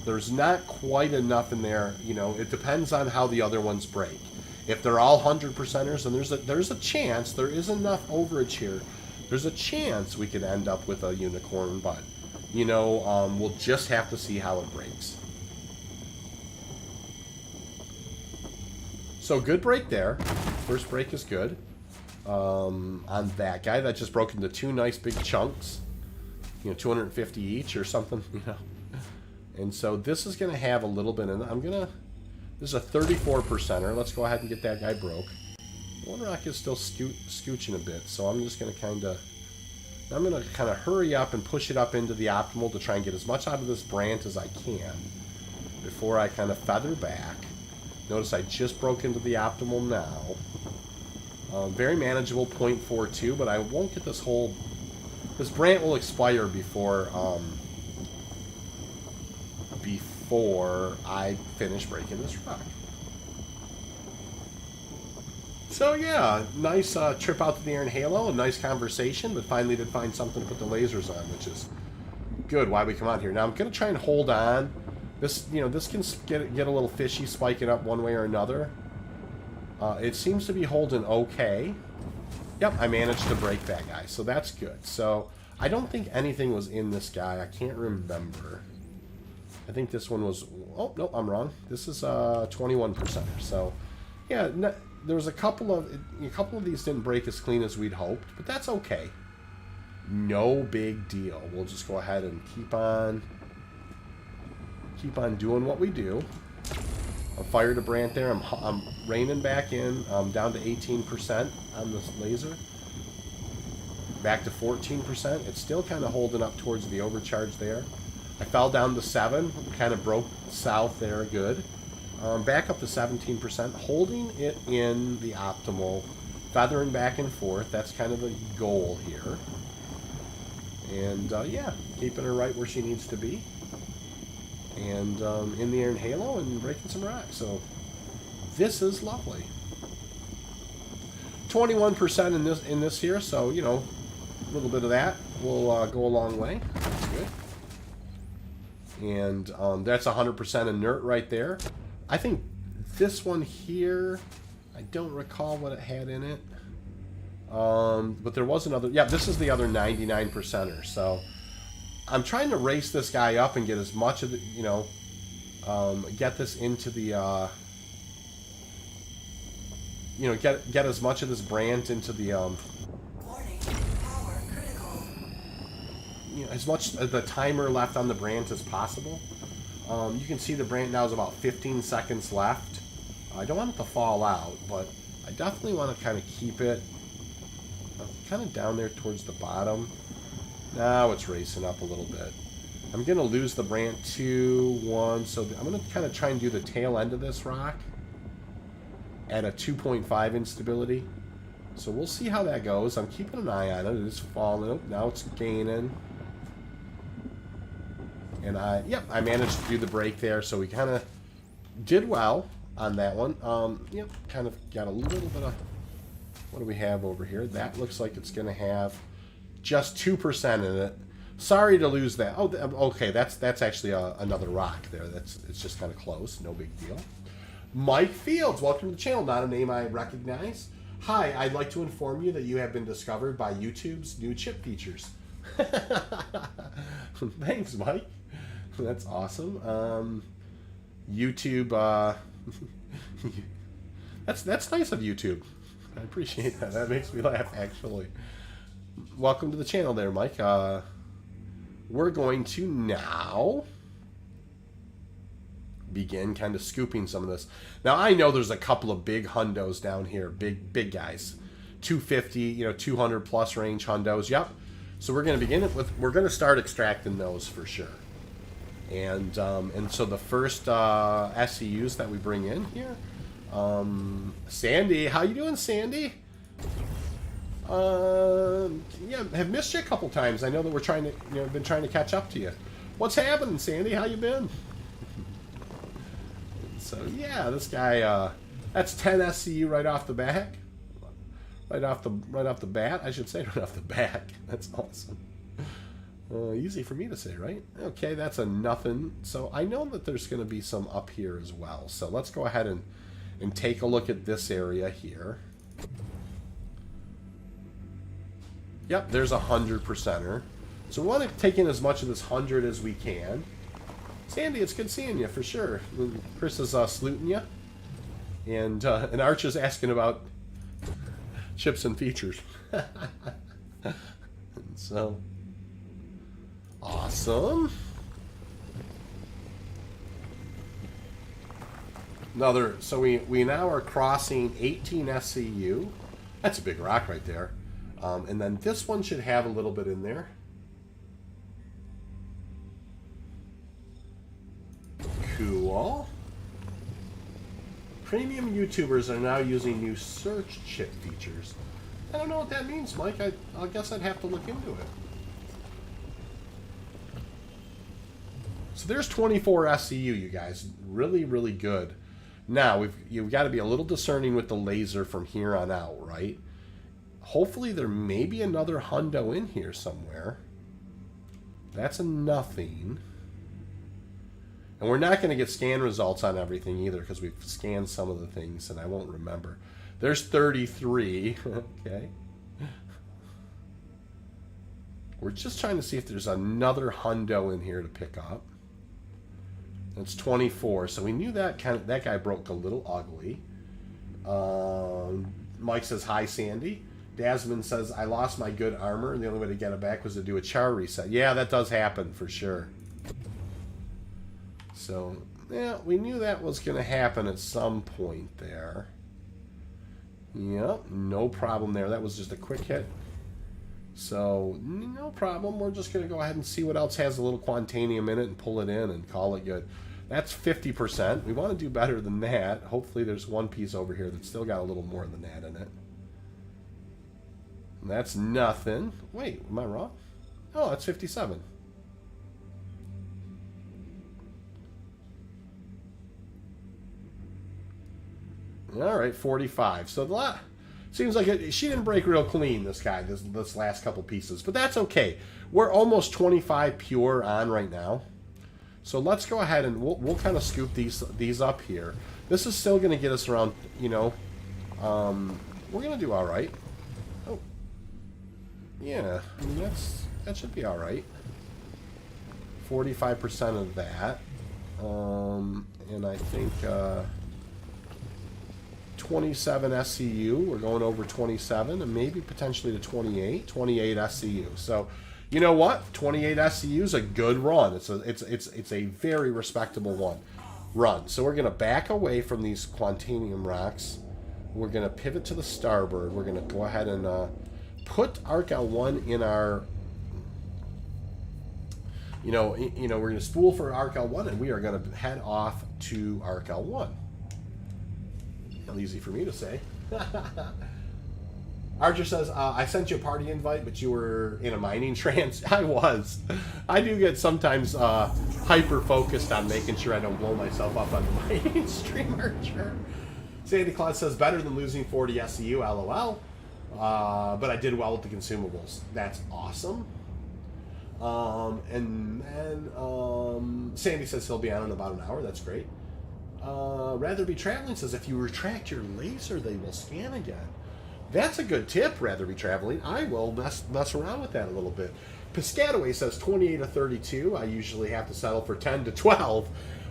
There's not quite enough in there, you know, it depends on how the other ones break. If they're all 100%ers, then there's a chance, there is enough overage here. There's a chance we could end up with a unicorn, but, you know, we'll just have to see how it breaks. So good break there. First break is good. On that guy, that just broke into 2 nice big chunks. You know, 250 each or something, you know. And so this is going to have a little bit in it. This is a 34%er. Let's go ahead and get that guy broke. One rock is still scooching a bit, so I'm just going to kind of hurry up and push it up into the optimal to try and get as much out of this Brant as I can before I kind of feather back. Notice I just broke into the optimal now. Very manageable, 0.42, but I won't get this whole... This Brant will expire before I finish breaking this rock. So yeah, nice trip out to the air in Halo, a nice conversation, but finally did find something to put the lasers on, which is good. Why we come out here. Now I'm going to try and hold on. This, you know, this can get a little fishy, spiking up one way or another. It seems to be holding okay. Yep, I managed to break that guy, so that's good. So I don't think anything was in this guy. I can't remember. I think this one was... Oh, no, I'm wrong. This is 21%. So, yeah, there was a couple of these didn't break as clean as we'd hoped, but that's okay. No big deal. We'll just go ahead and keep on doing what we do. I fired a Brant there. I'm reining back in. I'm down to 18% on this laser. Back to 14%. It's still kind of holding up towards the overcharge there. I fell down to 7. Kind of broke south there. Good. Back up to 17%. Holding it in the optimal. Feathering back and forth. That's kind of the goal here. And, yeah. Keeping her right where she needs to be. And in the air in Halo and breaking some rocks. So this is lovely. 21% in this here, so you know, a little bit of that will go a long way. That's good. And that's 100% inert right there. I think this one here, I don't recall what it had in it. But there was another. Yeah, this is the other 99%er. So I'm trying to race this guy up and get as much of the, you know, get this into the, you know, get as much of this Brant into the, Warning, power critical. you know, as much of the timer left on the Brant as possible. You can see the Brant now is about 15 seconds left. I don't want it to fall out, but I definitely want to kind of keep it kind of down there towards the bottom. Now it's racing up a little bit. I'm going to lose the Brant 2, 1, so I'm going to kind of try and do the tail end of this rock at a 2.5 instability. So we'll see how that goes. I'm keeping an eye on it. It's falling. Now it's gaining. And I managed to do the break there, so we kind of did well on that one. Yep, kind of got a little bit of... What do we have over here? That looks like it's going to have just 2% in it. Sorry to lose that. Oh, okay, that's actually another rock there. It's just kind of close. No big deal. Mike Fields, welcome to the channel. Not a name I recognize. Hi, I'd like to inform you that you have been discovered by YouTube's new chip features. Thanks, Mike. That's awesome. YouTube. That's nice of YouTube. I appreciate that. That makes me laugh, actually. Welcome to the channel there, Mike. We're going to now begin kind of scooping some of this. Now, I know there's a couple of big hundos down here, big guys. 250, you know, 200 plus range hundos. Yep. So we're going to begin it with, we're going to start extracting those for sure. And so the first SCUs that we bring in here, Sandy, how you doing, Sandy? Yeah, have missed you a couple times. I know that we're trying to, you know, been trying to catch up to you. What's happening, Sandy? How you been? So yeah, this guy, that's 10 SCU right off the back. Right off the bat, I should say, right off the back. That's awesome. Easy for me to say, right? Okay, that's a nothing. So I know that there's going to be some up here as well. So let's go ahead and take a look at this area here. Yep, there's a 100%er. So we want to take in as much of this 100 as we can. Sandy, it's good seeing you for sure. Chris is saluting you, and Arch is asking about chips and features. And so awesome. Another. So we now are crossing 18 SCU. That's a big rock right there. And then this one should have a little bit in there. Cool. Premium YouTubers are now using new search chip features. I don't know what that means, Mike. I guess I'd have to look into it. So there's 24 SCU, you guys. Really, really good. Now, you've got to be a little discerning with the laser from here on out, right? Hopefully there may be another hundo in here somewhere. That's a nothing. And we're not going to get scan results on everything either because we've scanned some of the things and I won't remember. There's 33. Okay. We're just trying to see if there's another hundo in here to pick up. It's 24. So we knew that that guy broke a little ugly. Mike says, hi, Sandy. Dasman says, I lost my good armor and the only way to get it back was to do a char reset. Yeah, that does happen for sure. So, yeah, we knew that was going to happen at some point there. Yep, no problem there. That was just a quick hit. So, no problem. We're just going to go ahead and see what else has a little Quantanium in it and pull it in and call it good. That's 50%. We want to do better than that. Hopefully there's one piece over here that's still got a little more than that in it. And that's nothing. Wait, am I wrong? Oh, that's 57. All right, 45. So the lot seems like she didn't break real clean. This guy, this last couple pieces, but that's okay. We're almost 25 pure on right now. So let's go ahead and we'll kind of scoop these up here. This is still going to get us around. You know, we're going to do all right. Oh, yeah. I mean that should be all right. 45% of that, and I think. 27 SCU. We're going over 27 and maybe potentially to 28 SCU. So, you know what? 28 SCU is a good run. It's a very respectable run. So we're going to back away from these Quantanium rocks. We're going to pivot to the starboard. We're going to go ahead and put Arc L1 in our. We're going to spool for Arc L1 and we are going to head off to Arc L1. Easy for me to say. Archer says, I sent you a party invite, but you were in a mining trance. I was. I do get sometimes hyper-focused on making sure I don't blow myself up on the mining stream, Archer. Santa Claus says, better than losing 40 SCU, LOL. But I did well with the consumables. That's awesome. And then Sandy says he'll be on in about an hour. That's great. Rather Be Traveling says, if you retract your laser, they will scan again. That's a good tip, Rather Be Traveling. I will mess around with that a little bit. Piscataway says 28 to 32. I usually have to settle for 10 to 12.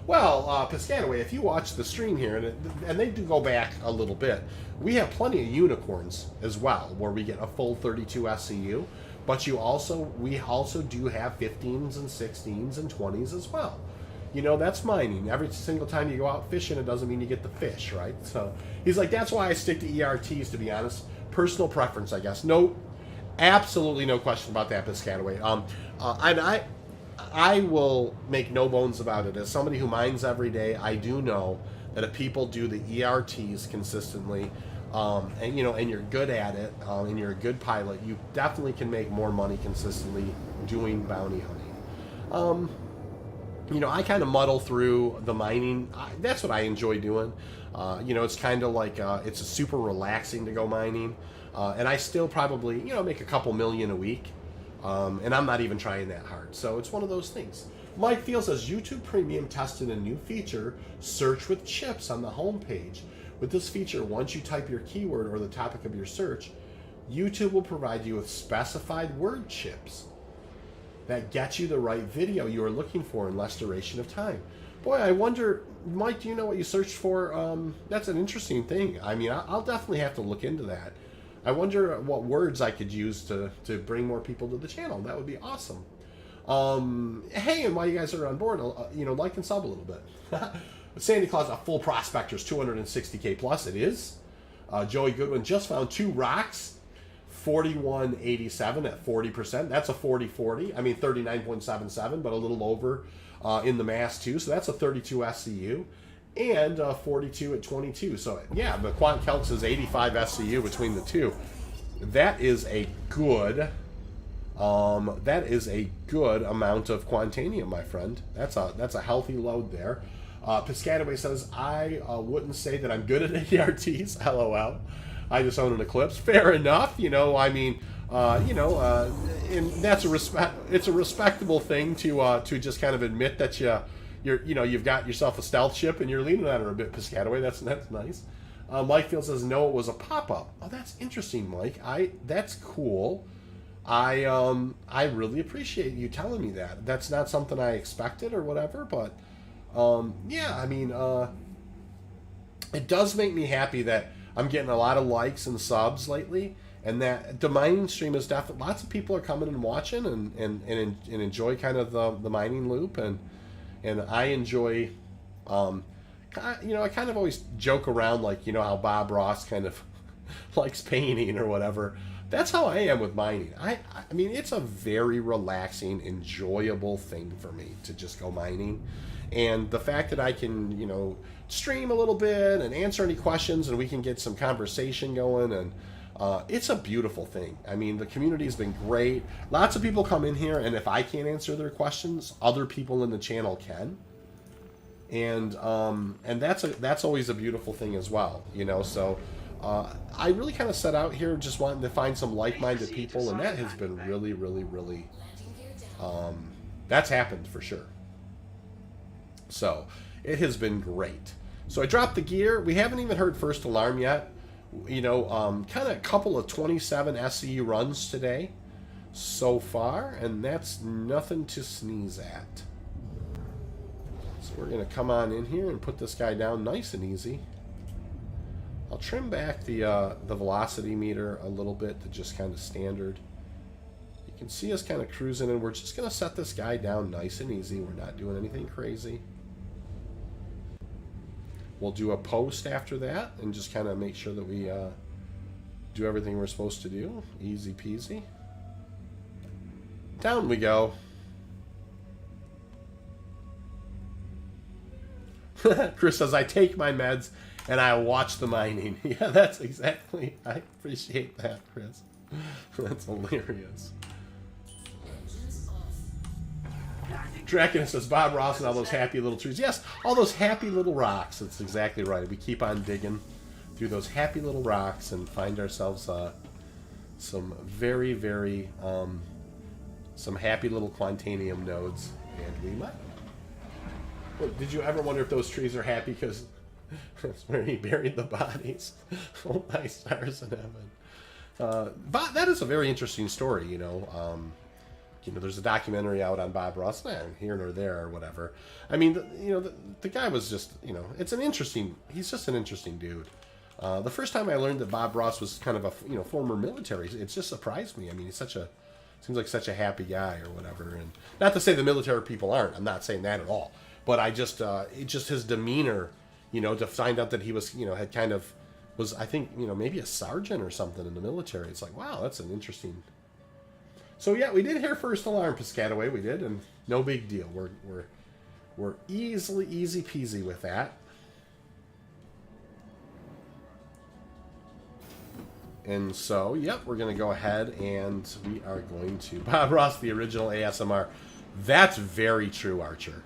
Well, Piscataway, if you watch the stream here, and they do go back a little bit, we have plenty of unicorns as well, where we get a full 32 SCU. But we also do have 15s and 16s and 20s as well. You know, that's mining. Every single time you go out fishing, it doesn't mean you get the fish, right? So he's like, that's why I stick to ERTs, to be honest. personal preference, I guess. No, absolutely no question about that, Piscataway. And I will make no bones about it. As somebody who mines every day, I do know that if people do the ERTs consistently, and you're good at it, and you're a good pilot, you definitely can make more money consistently doing bounty hunting. I kind of muddle through the mining. That's what I enjoy doing. It's kind of like it's super relaxing to go mining, and I still probably make a couple million a week, and I'm not even trying that hard. So it's one of those things. Mike Field says YouTube Premium tested a new feature, search with chips, on the homepage. With this feature, once you type your keyword or the topic of your search, YouTube will provide you with specified word chips that get you the right video you are looking for in less duration of time. Boy, I wonder, Mike, do you know what you searched for? That's an interesting thing. I mean, I'll definitely have to look into that. I wonder what words I could use to bring more people to the channel. That would be awesome. Hey, and while you guys are on board, like and sub a little bit. Sandy Claus, a full prospector's 260K plus. It is. Joey Goodwin just found 2 rocks, 4187 at 40%. That's a 40-40. I mean 39.77, but a little over in the mass too. So that's a 32 SCU and 42 at 22. So yeah, the QuantCalc is 85 SCU between the two. That is a good. That is a good amount of Quantanium, my friend. That's a healthy load there. Piscataway says, I wouldn't say that I'm good at ARTs. LOL. I just own an Eclipse. Fair enough. And that's it's a respectable thing to just kind of admit that you've got yourself a stealth ship and you're leaning on her a bit, Piscataway. That's nice. Mike Field says, no, it was a pop-up. Oh, that's interesting, Mike. That's cool. I really appreciate you telling me that. That's not something I expected or whatever, but it does make me happy that I'm getting a lot of likes and subs lately, and that the mining stream is definitely, lots of people are coming and watching and enjoy kind of the mining loop, and I enjoy, I kind of always joke around, like, how Bob Ross kind of likes painting or whatever. That's how I am with mining. I mean, it's a very relaxing, enjoyable thing for me to just go mining. And the fact that I can, stream a little bit and answer any questions and we can get some conversation going, and it's a beautiful thing. I mean, the community has been great. Lots of people come in here, and if I can't answer their questions, other people in the channel can. And that's always a beautiful thing as well, so I really kind of set out here just wanting to find some like-minded people, and that has been really, really, really, that's happened for sure. So it has been great. So I dropped the gear. We haven't even heard first alarm yet. Kind of a couple of 27 SCU runs today so far, and that's nothing to sneeze at. So we're going to come on in here and put this guy down nice and easy. I'll trim back the velocity meter a little bit to just kind of standard. You can see us kind of cruising, and we're just going to set this guy down nice and easy. We're not doing anything crazy. We'll do a post after that and just kind of make sure that we do everything we're supposed to do. Easy peasy. Down we go. Chris says, I take my meds and I watch the mining. Yeah, that's exactly. I appreciate that, Chris. That's hilarious. Draken says, Bob Ross and all those happy little trees. Yes, all those happy little rocks. That's exactly right. We keep on digging through those happy little rocks and find ourselves some very, very, some happy little Quantanium nodes. And we might. Well, did you ever wonder if those trees are happy because that's where he buried the bodies? Oh, my stars in heaven. But that is a very interesting story, there's a documentary out on Bob Ross, here nor there or whatever. I mean, the guy was just, he's just an interesting dude. The first time I learned that Bob Ross was kind of a, former military, it just surprised me. I mean, seems like such a happy guy or whatever. And not to say the military people aren't. I'm not saying that at all. But I just, his demeanor, to find out that he was, had kind of, was, I think, you know, maybe a sergeant or something in the military. It's like, wow, that's an interesting. So yeah, we did hear first alarm, Piscataway. We did, and no big deal. We're easy peasy with that. And so, yep, we're going to go ahead and we are going to Bob Ross, the original ASMR. That's very true, Archer.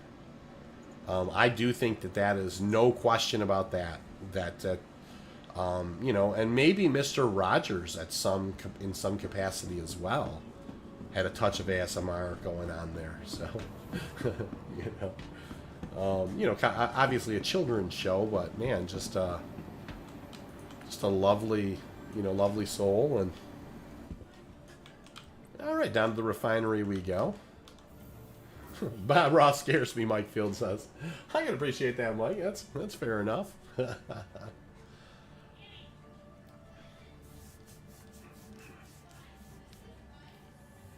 I do think that is no question about that. You know, and maybe Mr. Rogers in some capacity as well had a touch of ASMR going on there. So, you know, obviously a children's show, but man, just a lovely, you know, lovely soul. And all right, down to the refinery we go. Bob Ross scares me, Mike Field says. I can appreciate that, Mike. That's fair enough.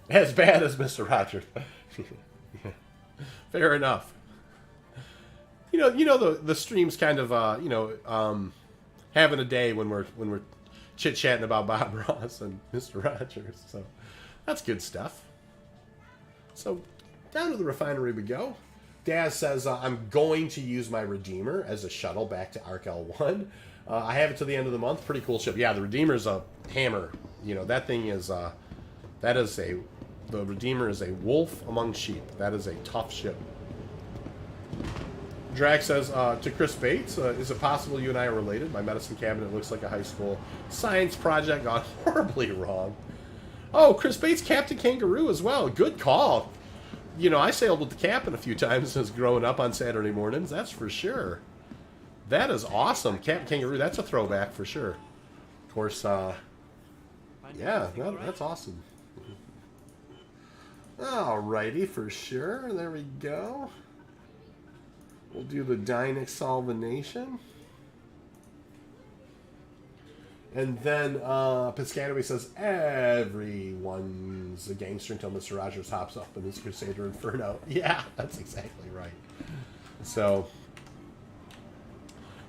As bad as Mr. Rogers. Fair enough. You know the stream's kind of you know, having a day when we're chit chatting about Bob Ross and Mr. Rogers. So that's good stuff. So down to the refinery we go. Daz says, I'm going to use my Redeemer as a shuttle back to Arc L1. I have it to the end of the month. Pretty cool ship. Yeah, the Redeemer's a hammer. You know, that thing is, the Redeemer is a wolf among sheep. That is a tough ship. Drag says, to Chris Bates, is it possible you and I are related? My medicine cabinet looks like a high school science project gone horribly wrong. Oh, Chris Bates, Captain Kangaroo as well. Good call. You know, I sailed with the captain a few times since growing up on Saturday mornings. That's for sure. That is awesome. Captain Kangaroo, that's a throwback for sure. Of course, yeah, that's awesome. Alrighty, for sure. There we go. We'll do the Dynex Solvenation. And then Piscataway says, everyone's a gangster until Mr. Rogers hops up in his Crusader Inferno. Yeah, that's exactly right. So,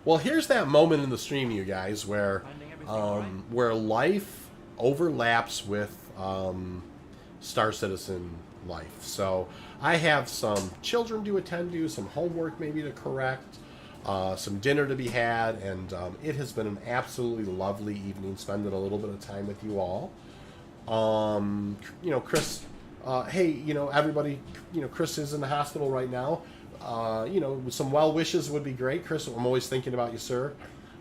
well, here's that moment in the stream, you guys, where life overlaps with Star Citizen life. So I have some children to attend to, some homework maybe to correct, some dinner to be had, and it has been an absolutely lovely evening, spending a little bit of time with you all. You know, Chris, hey, you know, everybody, you know, Chris is in the hospital right now. You know, some well wishes would be great. Chris, I'm always thinking about you, sir.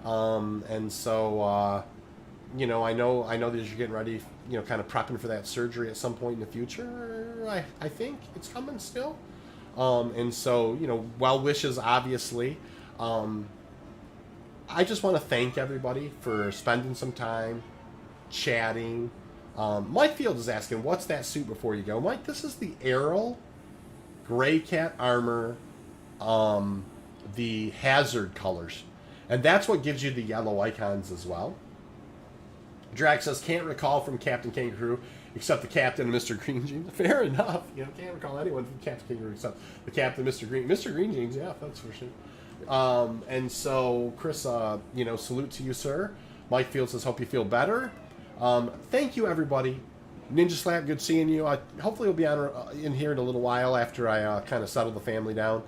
And so, you know, I know that you're getting ready, you know, kind of prepping for that surgery at some point in the future. I think it's coming still. And so, you know, well wishes, obviously. I just want to thank everybody for spending some time chatting. Mike Field is asking, what's that suit before you go? Mike, this is the Arrow Gray Cat Armor, the Hazard colors. And that's what gives you the yellow icons as well. Drax says, can't recall from Captain Kangaroo except the Captain and Mr. Green Jeans. Fair enough. You know, can't recall anyone from Captain Kangaroo except the Captain and Mr. Green. Mr. Green Jeans, yeah, that's for sure. And so, Chris, you know, salute to you, sir. Mike Field says, hope you feel better. Thank you, everybody. Ninja Slap, good seeing you. Hopefully you'll be on in here in a little while after I kind of settle the family down.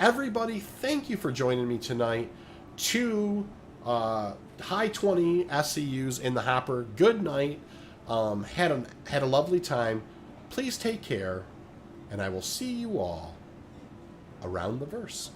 Everybody, thank you for joining me tonight. 2 high 20 SCUs in the hopper. Good night. Had a lovely time. Please take care, and I will see you all around the verse.